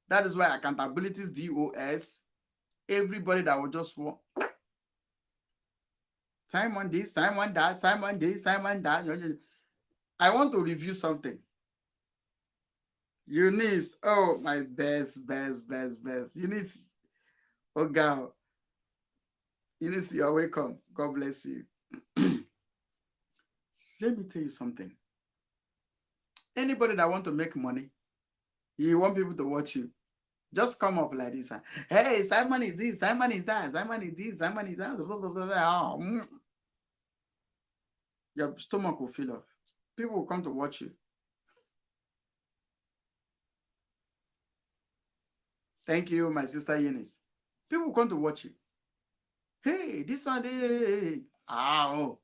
That is why accountability is DOS. Everybody that will just want Simon this, Simon that, Simon this, Simon that. I want to review something. Eunice, oh my best. Eunice, oh girl. Eunice, you're welcome. God bless you. Let me tell you something. Anybody that want to make money, you want people to watch you, just come up like this. Hey, Simon is this, Simon is that, Simon is this, Simon is that. Blah, blah, blah, blah. Your stomach will fill up. People will come to watch you. Thank you, my sister Eunice. People will come to watch you. Hey, this one, hey. Oh.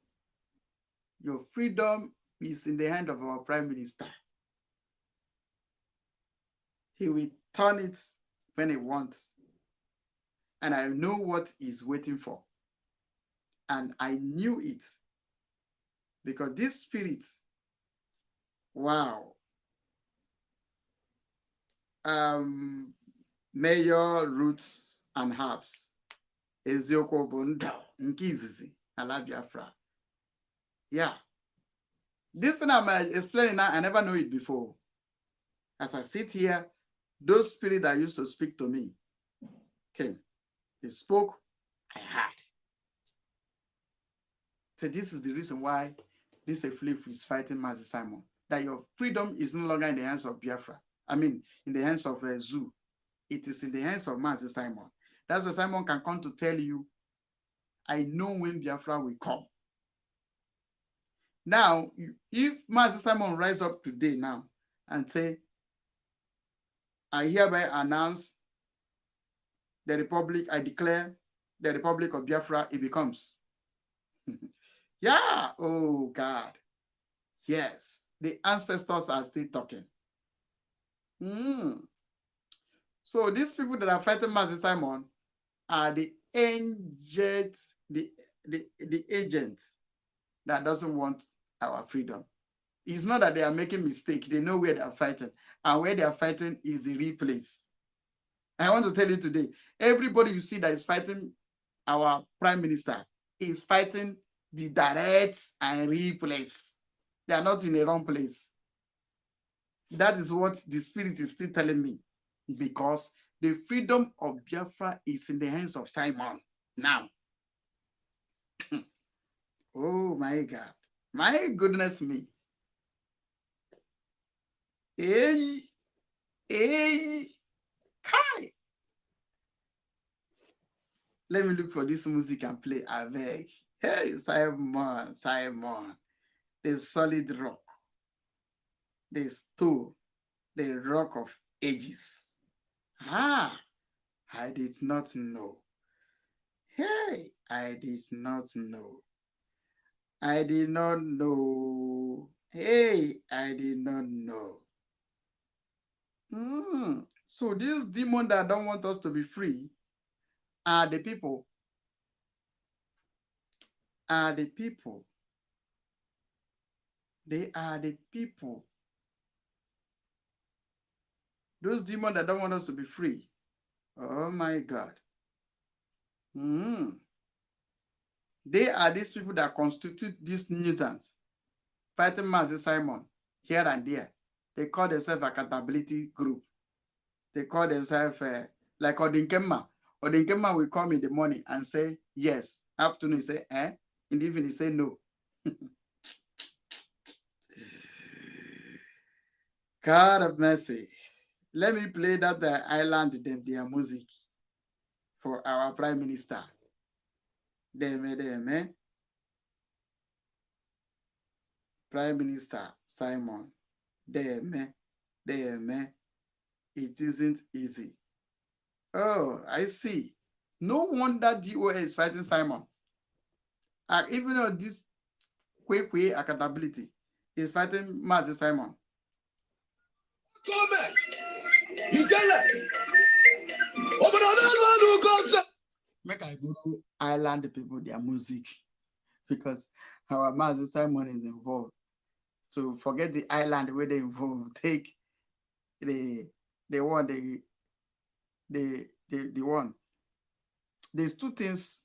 Your freedom is in the hand of our Prime Minister. He will turn it when he wants. And I know what he's waiting for. And I knew it. Because this spirit, wow. Major roots and herbs. Eziokwu bụ ndụ nke izizi ala Biafra. Yeah. This thing I'm explaining now, I never knew it before. As I sit here, those spirits that used to speak to me came. They spoke, I heard. So this is the reason why this Eflif is fighting Mazi Simon. That your freedom is no longer in the hands of Biafra. I mean, in the hands of Zoo. It is in the hands of Mazi Simon. That's why Simon can come to tell you, I know when Biafra will come. Now, if Mazi Simon rise up today now and say, I hereby announce the Republic, I declare the Republic of Biafra, it becomes. Yeah, oh God. Yes, the ancestors are still talking. So these people that are fighting Mazi Simon are the agents, the agents that doesn't want our freedom. It's not that they are making mistakes. They know where they are fighting. And where they are fighting is the real place. I want to tell you today, everybody you see that is fighting our prime minister is fighting the direct and real place. They are not in the wrong place. That is what the spirit is still telling me. Because the freedom of Biafra is in the hands of Simon now. Oh my God. My goodness me. Hey, kai. Let me look for this music and play. I beg. Hey, Simon. The solid rock. The stone. The rock of ages. Ah, I did not know. Hey, I did not know. I did not know. Hey, I did not know. So these demons that don't want us to be free are the people. They are the people. Those demons that don't want us to be free. Oh my God. They are these people that constitute this nuisance, fighting Mazi Simon here and there. They call themselves accountability group. They call themselves like Odinkema. Odinkema will come in the morning and say yes. Afternoon, he say eh. In the evening, he say no. God of mercy. Let me play that island, their music for our prime minister. Deme. Prime Minister Simon. Deme. It isn't easy. Oh, I see. No wonder DOA is fighting Simon. Even though this Kwekwe accountability is fighting Mazi Simon. Make I go to island people their music because our Mazi Simon is involved. So forget the island where they involved. Take the one. There's two things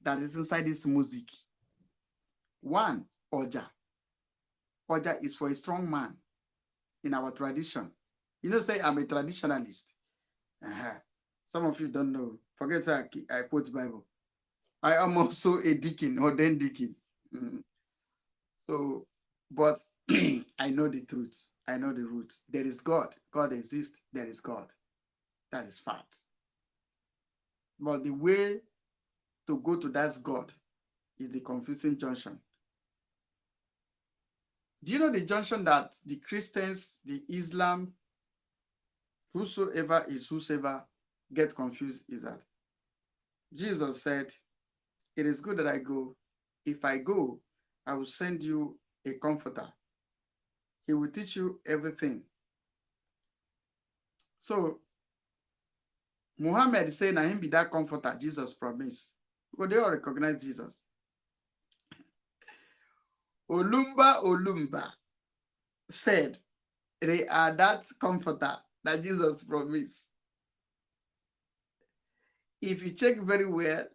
that is inside this music. One, Oja. Oja is for a strong man in our tradition. You know, say I'm a traditionalist. Some of you don't know. Forget I quote Bible. I am also a deacon, ordained deacon. So, but I know the truth. I know the root. There is God. God exists. There is God. That is fact. But the way to go to that God is the confusing junction. Do you know the junction that the Christians, the Islam, whosoever get confused is that Jesus said, it is good that I go. If I go, I will send you a comforter. He will teach you everything. So Muhammad said, "Na him be that comforter Jesus promised." Because they all recognize Jesus. Olumba said, they are that comforter that Jesus promised. If you check very well,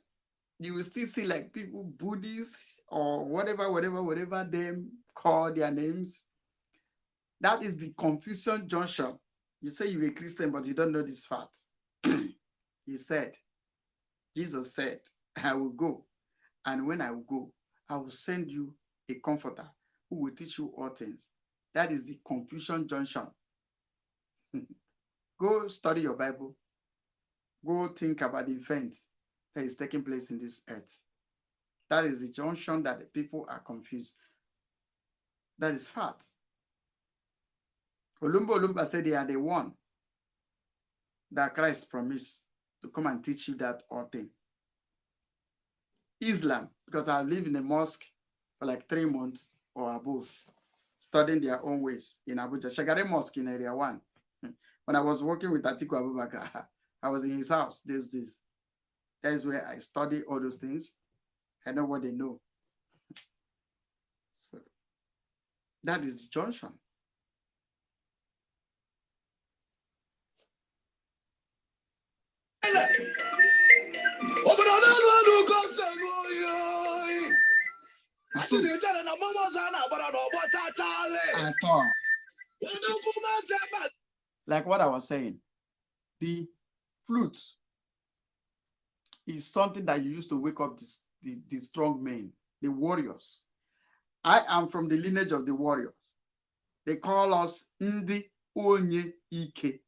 you will still see like people, Buddhists or whatever them call their names. That is the confusion junction. You say you're a Christian, but you don't know this fact. Jesus said, I will go. And when I will go, I will send you a comforter who will teach you all things. That is the confusion junction. Go study your Bible. Go think about the event that is taking place in this earth. That is the junction that the people are confused. That is fact. Olumba said they are the one that Christ promised to come and teach you that all thing. Islam, because I live in a mosque for like 3 months or above, studying their own ways in Abuja. Shagare Mosque in Area 1. When I was working with Atiku Abubakar, I was in his house. That is where I study all those things. I know what they know. So that is the junction. Like what I was saying, the flute is something that you used to wake up the strong men, the warriors. I am from the lineage of the warriors. They call us Ndi Onye Ike.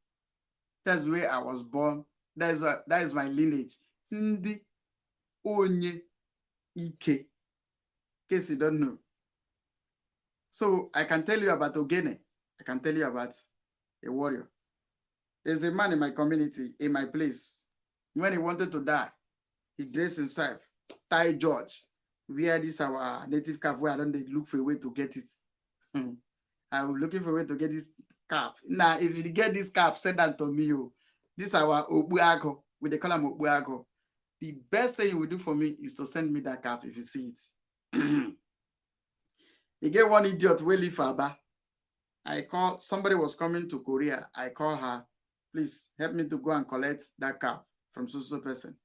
That's where I was born. That is my lineage. Ndi Onye Ike. In case you don't know. So I can tell you about Ogene. I can tell you about a warrior. There's a man in my community, in my place. When he wanted to die, he dressed himself, tie George. Wear this our native cap where I don't look for a way to get it. I'm looking for a way to get this cap. Now, if you get this cap, send that to me. This our Obuago. We call him Obuago. The best thing you will do for me is to send me that cap if you see it. You get one idiot will leave Aba. I called, somebody was coming to Korea. I called her, please help me to go and collect that cap from so person.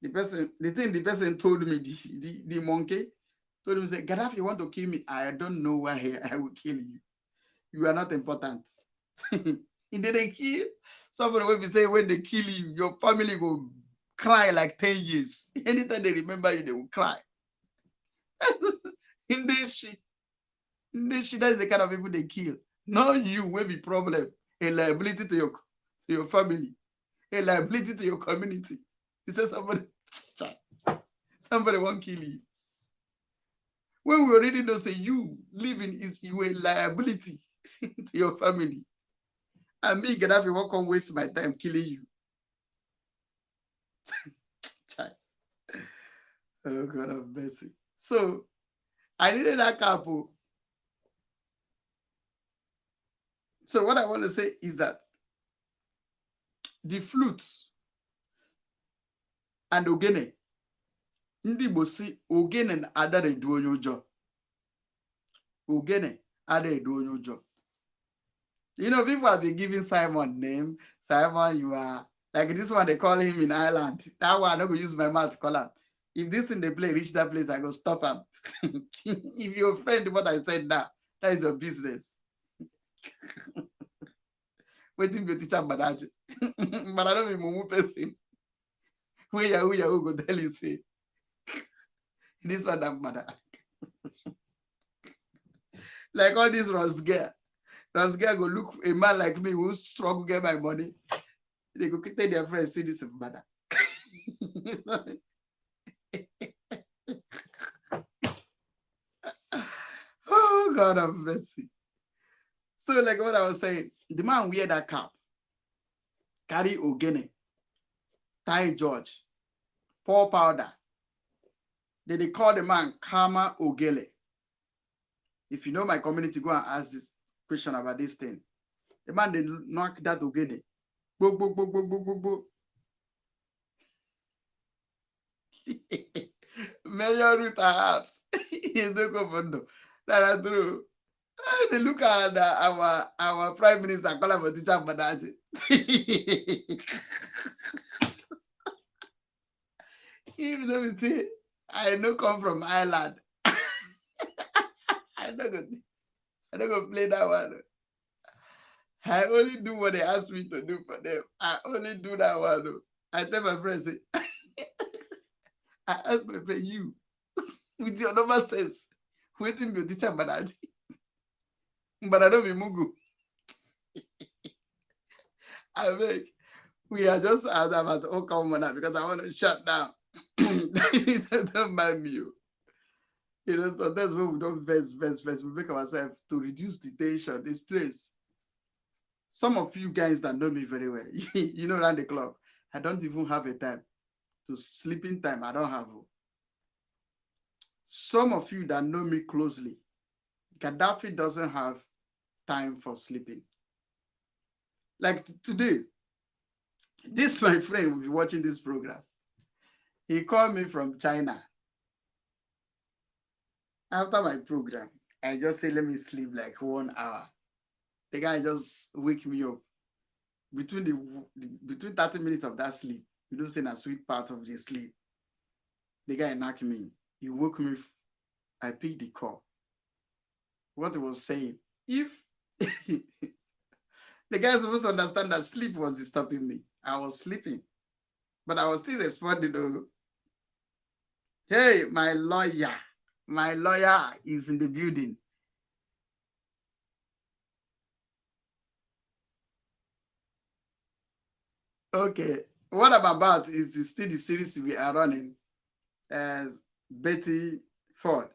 The person told me, the monkey told him, say, Gaddafi, you want to kill me? I don't know why I will kill you. You are not important. He didn't kill. Somebody will be saying, when they kill you, your family will cry like 10 years. Anytime they remember you, they will cry. In this shit, that's the kind of people they kill. Not you will be problem, a liability to your family, a liability to your community. He said somebody won't kill you. When we already know, say you living is you a liability to your family. And me, Gaddafi, won't come waste my time killing you. Oh, God of mercy. So, I needed that couple. So, what I want to say is that the flutes and ogene, ndị Igbo si ogene na adara edu onye ụjọ. Ogene adara edu onye ụjọ. You know, people have been giving Simon name. Simon, you are like this one, they call him in Ireland. That one, I'm not going to use my mouth to call him. If this thing they play reach that place, I go stop him. If you offend what I said now, that is your business. Waiting for teacher Badaji. But I don't be mumu person. Where Yahoo go tell you say this one that matter. Like all these Rosgare go look a man like me who struggle get my money. They go tell their friends, see this matter. Oh, God of mercy. So, like what I was saying, the man wear that cap, carry ogene, tie George, pour powder. They call the man Kama Ogele. If you know my community, go and ask this question about this thing. The man, they knock that ogene. Bo, bo, bo, bo, bo, bo, bo. Mayor Ruth perhaps is the governor. That is true. They look at our Prime Minister, call him teacher Badaji. Even though we say, I know come from Ireland. I don't go play that one. I only do what they ask me to do for them. I only do that one. I tell my friend, say, I ask my friend, you, with your normal sense, waiting your teacher Badaji. But I don't be Mugu. I beg. We are just as about to come now because I want to shut down. Don't mind me. You know, so that's when we don't verse. We make ourselves to reduce the tension, the stress. Some of you guys that know me very well, you know, around the clock, I don't even have a time to sleeping time. I don't have. Some of you that know me closely, Gaddafi doesn't have time for sleeping. Like today, this my friend will be watching this program. He called me from China. After my program, I just say, let me sleep like 1 hour. The guy just wake me up. Between 30 minutes of that sleep, you don't say a sweet part of the sleep. The guy knocked me. He woke me. I picked the call. What he was saying, if the guy is supposed to understand that sleep was disturbing me. I was sleeping, but I was still responding. Oh, hey, my lawyer is in the building. Okay, what I'm about is still the series we are running as Betty Ford.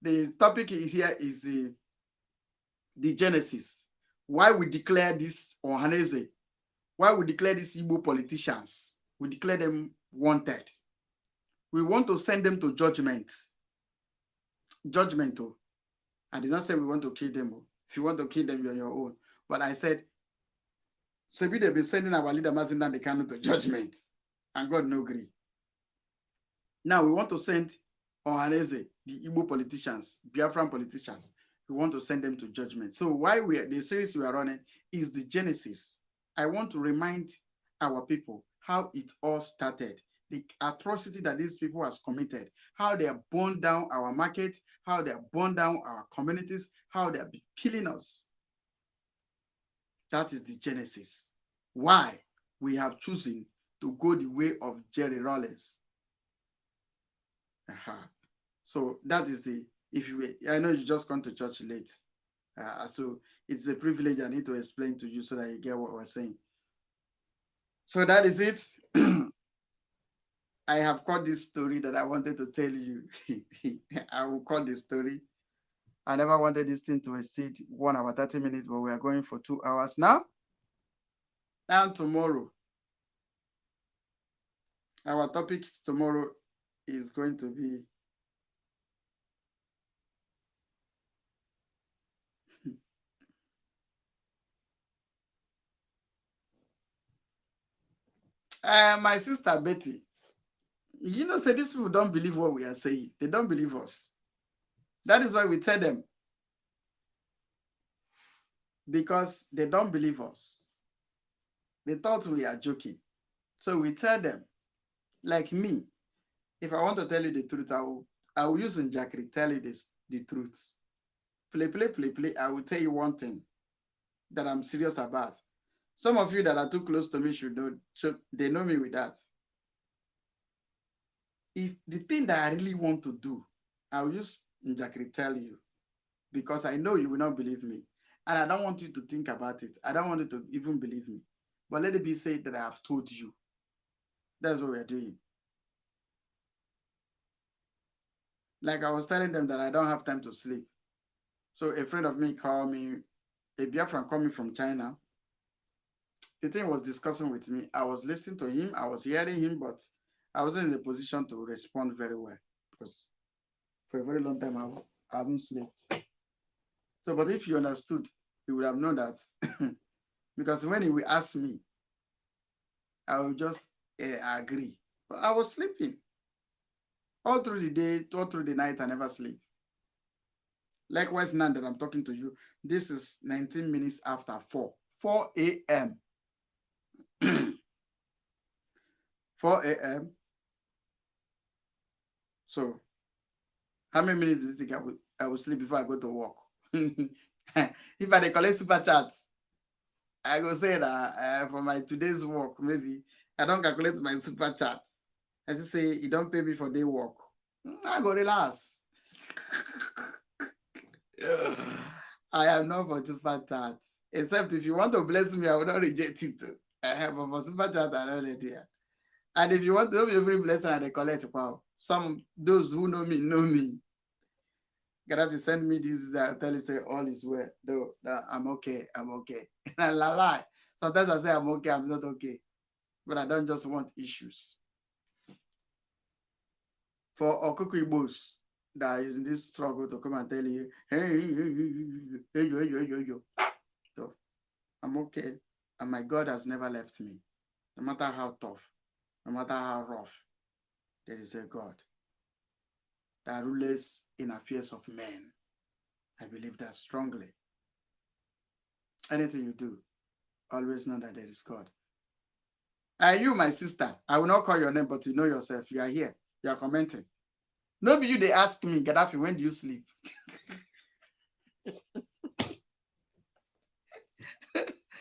The topic is here is the genesis. Why we declare this Ohaneze? Why we declare these Igbo politicians? We declare them wanted. We want to send them to judgment. Judgment. Oh. I did not say we want to kill them. Oh. If you want to kill them, you're on your own. But I said, so they've been sending our leader Mazindan the Kanu to judgment. And God no agree. Now we want to send Ohaneze, the Igbo politicians, Biafran politicians. We want to send them to judgment. So why the series we are running is the genesis. I want to remind our people how it all started, the atrocity that these people has committed, how they have burned down our market, how they have burned down our communities, how they have been killing us. That is the genesis. Why we have chosen to go the way of Jerry Rawlings. So that is I know you just come to church late. So it's a privilege I need to explain to you so that you get what we're saying. So that is it. I have caught this story that I wanted to tell you. I will call the story. I never wanted this thing to exceed 1 hour, 30 minutes, but we are going for 2 hours now. And tomorrow, our topic tomorrow is going to be my sister Betty. You know, say these people don't believe what we are saying. They don't believe us. That is why we tell them. Because they don't believe us. They thought we are joking. So we tell them, like me, if I want to tell you the truth, I will use Njakri, tell you the truth. Play. I will tell you one thing that I'm serious about. Some of you that are too close to me should know, they know me with that. If the thing that I really want to do, I will use Njakri tell you, because I know you will not believe me. And I don't want you to think about it. I don't want you to even believe me. But let it be said that I have told you. That's what we're doing. Like I was telling them that I don't have time to sleep. So a friend of me called me, a Biafran called me from China. The thing was discussing with me. I was listening to him. I was hearing him, but I wasn't in a position to respond very well because for a very long time I haven't slept. So, but if you understood, you would have known that because when he will ask me, I will just agree. But I was sleeping all through the day, all through the night. I never sleep. Likewise, now that I'm talking to you, this is 19 minutes after 4 a.m. 4 a.m. So, how many minutes do you think I will sleep before I go to work? If I collect super chats, I go say that for my today's work, maybe I don't calculate my super chats. I just say, you don't pay me for day work. I go relax. I am not for super chats. Except if you want to bless me, I will not reject it. But for super chat, I don't need it. And if you want to be every blessing, I collect. Wow. Those who know me. Gaddafi send me this, that tell you say all is well. Though I'm okay. And I lie. Sometimes I say I'm okay, I'm not okay. But I don't just want issues. For Okuku Igbos that is in this struggle to come and tell you, hey, yo. So I'm okay. And my God has never left me. No matter how tough, no matter how rough, there is a God that rules in affairs of men. I believe that strongly. Anything you do, always know that there is God. You, my sister, I will not call your name, but you know yourself. You are here. You are commenting. Nobody you, they ask me, Gaddafi, when do you sleep?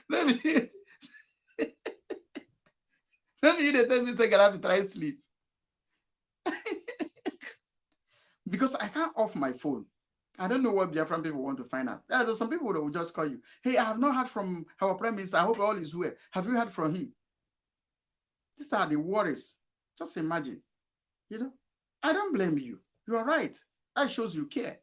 Maybe you, they tell me, say, Gaddafi, try to sleep. Because I can't off my phone. I don't know what Biafran people want to find out. There's some people that will just call you. Hey, I have not heard from our Prime Minister. I hope all is well. Have you heard from him? These are the worries. Just imagine. I don't blame you. You are right. That shows you care.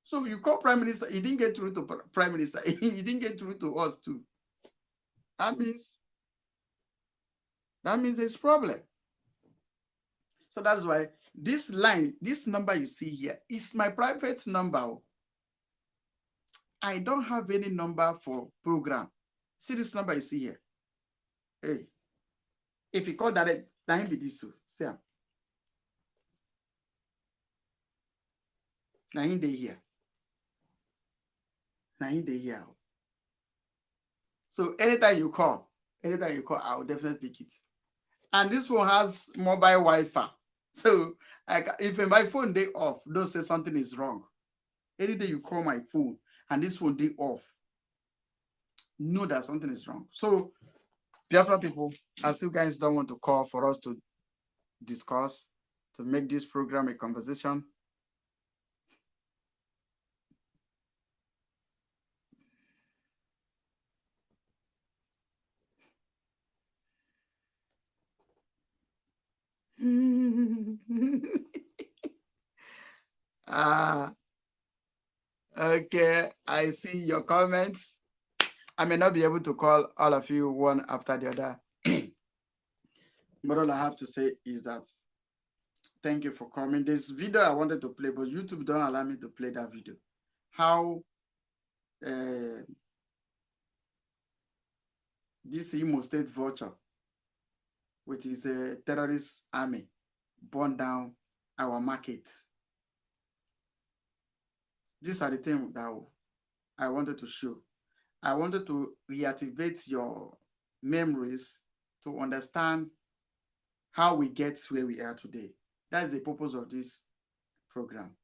So you call Prime Minister. He didn't get through to Prime Minister. He didn't get through to us too. That means there's a problem. So that's why this line, this number you see here is my private number. I don't have any number for program. See this number you see here. Hey, if you call direct, that be this. See, now in the here. Now in the here. So anytime you call, I will definitely pick it. And this one has mobile Wi-Fi. So if my phone day off, don't say something is wrong. Any day you call my phone and this phone day off, know that something is wrong. So Biafra people, as you guys don't want to call for us to discuss, to make this program a conversation, okay, I see your comments. I may not be able to call all of you one after the other. But all I have to say is that thank you for coming. This video I wanted to play, but YouTube don't allow me to play that video. How this Imo State vulture with his terrorist army burned down our market. These are the things that I wanted to show. I wanted to reactivate your memories to understand how we get where we are today. That is the purpose of this program.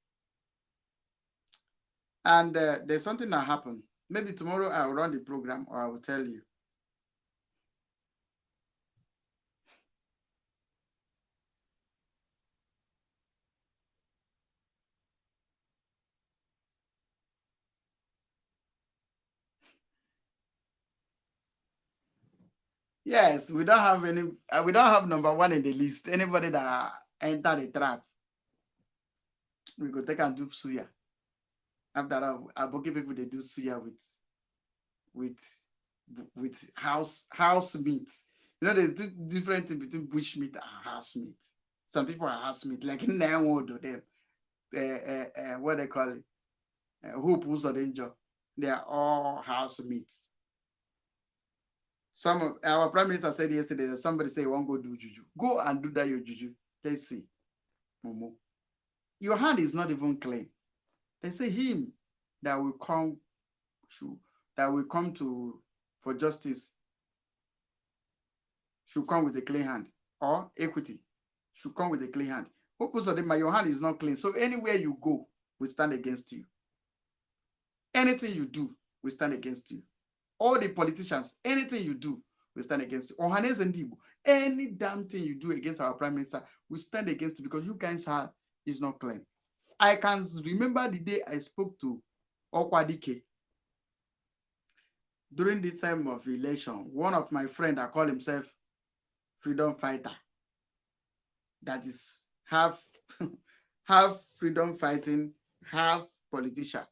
And there's something that happened. Maybe tomorrow I'll run the program or I will tell you. Yes, we don't have any. We don't have number one in the list. Anybody that enter the trap, we go take and do suya. After that, Aboki people they do suya with house meat. You know, there's difference between bush meat and house meat. Some people are house meat, like Nemo do them. What they call it, Hope who's a danger. They are all house meats. Some of our Prime Minister said yesterday that somebody say, "Won't go do juju. Go and do that your juju." Let's see. Momo. Your hand is not even clean. They say him that will come for justice should come with a clean hand, or equity should come with a clean hand. Most of them, your hand is not clean. So anywhere you go, we stand against you. Anything you do, we stand against you. All the politicians, anything you do, we stand against you. Ohanes and Dibu, any damn thing you do against our prime minister, we stand against you because you guys are is not clean. I can remember the day I spoke to Okwadike during this time of election. One of my friends that call himself freedom fighter, that is half half freedom fighting, half politician,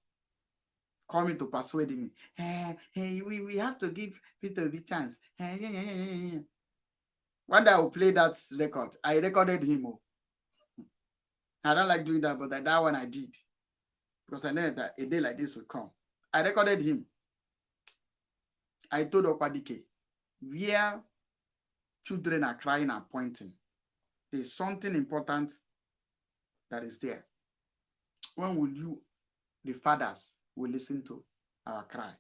coming to persuade me. Hey, we have to give Peter a chance. One day I will play that record. I recorded him. I don't like doing that, but that one I did. Because I know that a day like this will come. I recorded him. I told Okwadike, where children are crying and pointing, there's something important that is there. When will you, the fathers, will listen to our cry?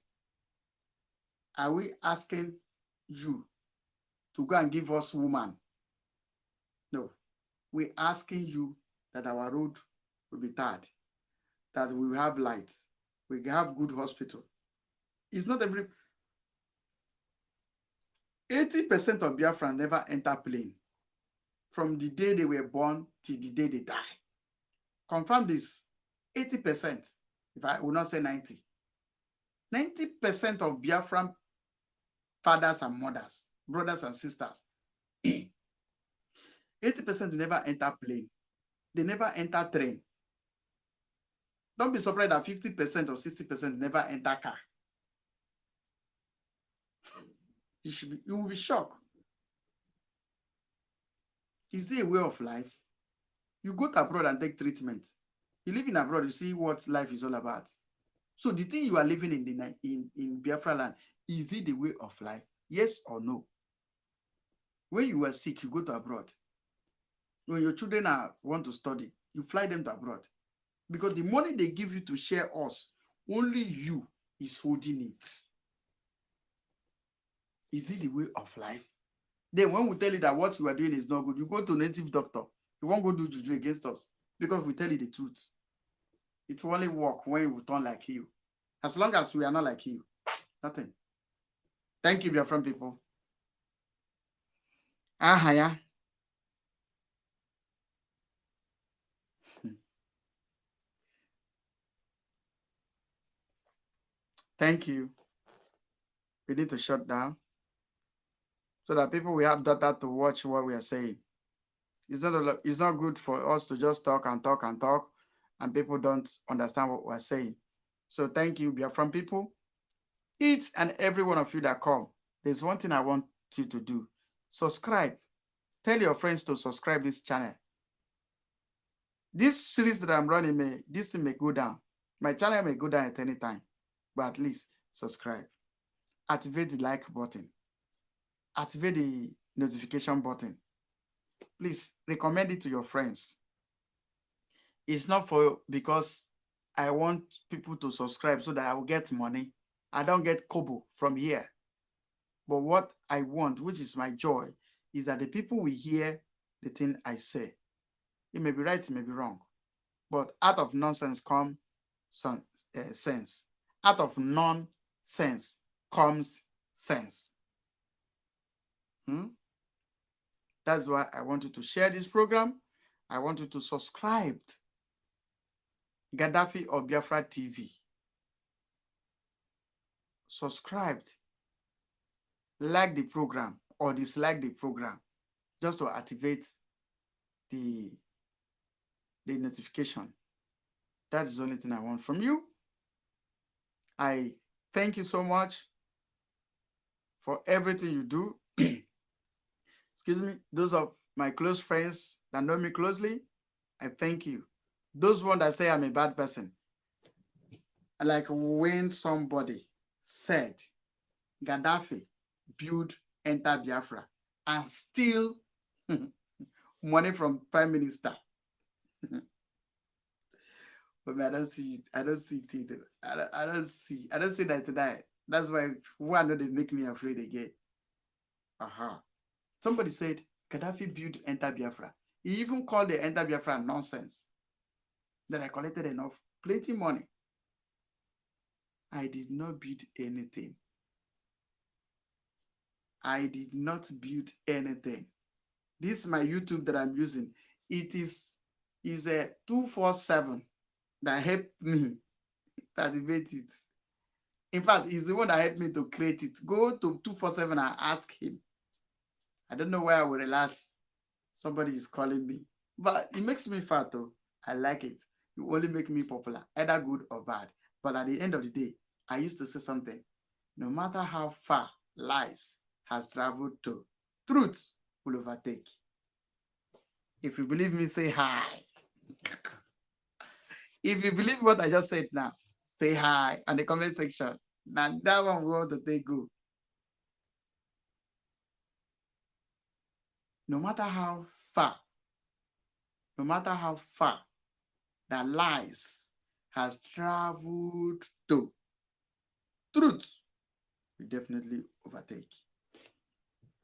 Are we asking you to go and give us woman? No. We're asking you that our road will be tarred, that we will have lights, we have good hospital. It's not every 80% of Biafra never enter plane from the day they were born till the day they die. Confirm this. 80%, if I will not say 90. 90% of Biafran fathers and mothers, brothers and sisters, 80% never enter plane. They never enter train. Don't be surprised that 50% or 60% never enter car. You will be shocked. Is there a way of life? You go to abroad and take treatment. You live in abroad, you see what life is all about. So the thing you are living in Biafra land, is it the way of life? Yes or no? When you are sick, you go to abroad. When your children want to study, you fly them to abroad. Because the money they give you to share us, only you is holding it. Is it the way of life? Then when we tell you that what you are doing is not good, you go to a native doctor. You won't go do juju against us because we tell you the truth. It will only work when we turn like you. As long as we are not like you, nothing. Thank you, Biafran people. Yeah. Thank you. We need to shut down so that people will have data to watch what we are saying. It's not good for us to just talk and talk and talk, and people don't understand what we're saying. So thank you, Biafran people. Each and every one of you that come, there's one thing I want you to do. Subscribe. Tell your friends to subscribe this channel. This series that I'm running, this thing may go down. My channel may go down at any time, but at least subscribe. Activate the like button. Activate the notification button. Please recommend it to your friends. It's not because I want people to subscribe so that I will get money. I don't get kobo from here. But what I want, which is my joy, is that the people will hear the thing I say. It may be right, it may be wrong. But out of nonsense comes sense. Out of nonsense comes sense. That's why I want you to share this program. I want you to subscribe. Gaddafi or Biafra TV. Subscribe. Like the program or dislike the program just to activate the notification. That is the only thing I want from you. I thank you so much for everything you do. Excuse me. Those of my close friends that know me closely, I thank you. Those ones that say I'm a bad person, like when somebody said Gaddafi build enter Biafra and steal money from Prime Minister. But I don't see it. I don't see it either. I don't see 99. That's why one they make me afraid again. Somebody said Gaddafi built Enter Biafra. He even called the Enter Biafra nonsense. That I collected enough, plenty money. I did not build anything. I did not build anything. This is my YouTube that I'm using. It is a 247 that helped me to activate it. In fact, he's the one that helped me to create it. Go to 247 and ask him. I don't know where I will relax. Somebody is calling me. But it makes me fat though. I like it. You only make me popular, either good or bad. But at the end of the day, I used to say something. No matter how far lies has traveled to, truth will overtake. If you believe me, say hi. If you believe what I just said now, say hi in the comment section. Now that one we want to take go. No matter how far that lies has traveled to, truth will definitely overtake.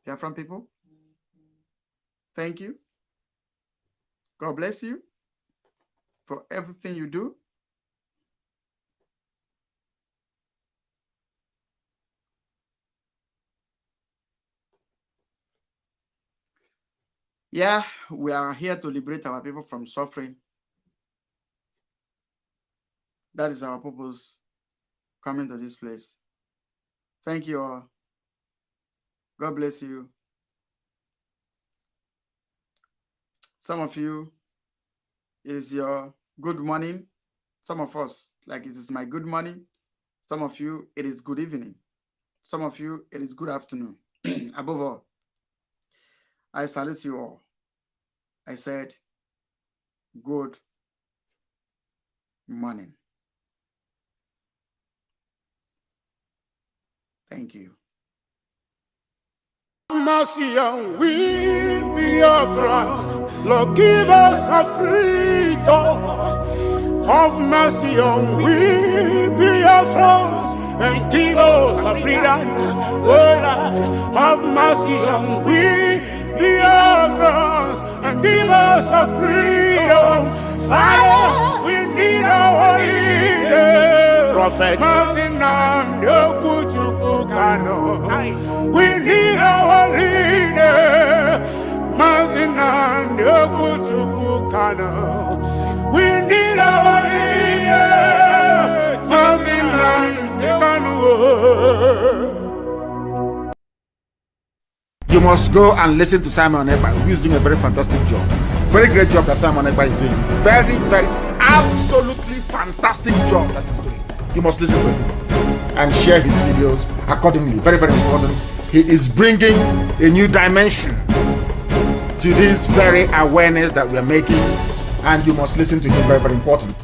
Biafran people, thank you. God bless you for everything you do. Yeah, we are here to liberate our people from suffering. That is our purpose coming to this place. Thank you all. God bless you. Some of you, it is your good morning. Some of us, like it is my good morning. Some of you, it is good evening. Some of you, it is good afternoon. Above all, I salute you all. I said, good morning. Thank you. Mercy on we Biafra, Lord, give us a freedom. Have mercy on we Biafra, and give us a freedom. Oh Lord, have mercy on we Biafra, and give us a freedom. Father, we need our leader. Prophet, we need our leader. We need our leader. You must go and listen to Simon Ekpa, who is doing a very fantastic job. Very great job that Simon Ekpa is doing. Very, very, absolutely fantastic job that he's doing. You must listen to him and share his videos accordingly. Very, very important. He is bringing a new dimension to this very awareness that we are making, and you must listen to him. Very, very important.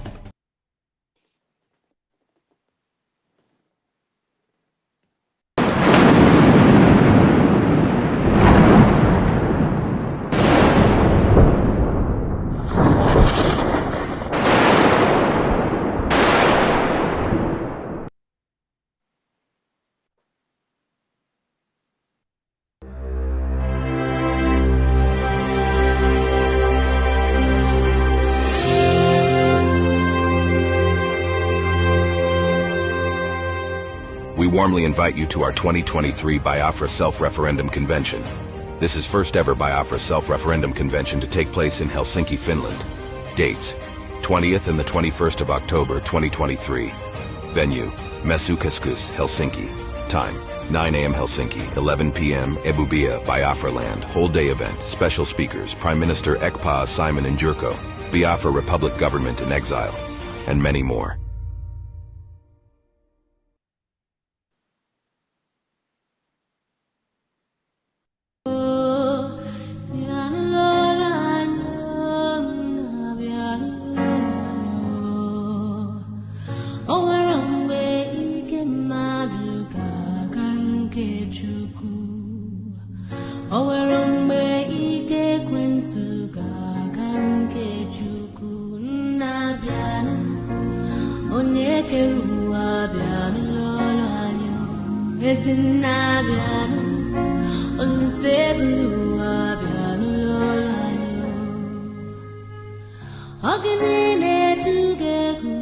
We warmly invite you to our 2023 Biafra Self-Referendum Convention. This is first ever Biafra Self-Referendum Convention to take place in Helsinki, Finland. Dates: 20th and the 21st of October 2023. Venue: Mesukeskus, Helsinki. Time: 9 a.m. Helsinki, 11 p.m. Ebubia, Biafra Land. Whole day event. Special speakers: Prime Minister Ekpa Simon Njurko, Biafra Republic Government in Exile, and many more. Chukwu, Nnabianu. Tinabiano, Olusebu Abiano Lolayo. Oganine Tugeku,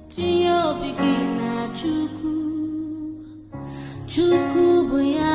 Tio Bigina Chuku, Chuku Boya.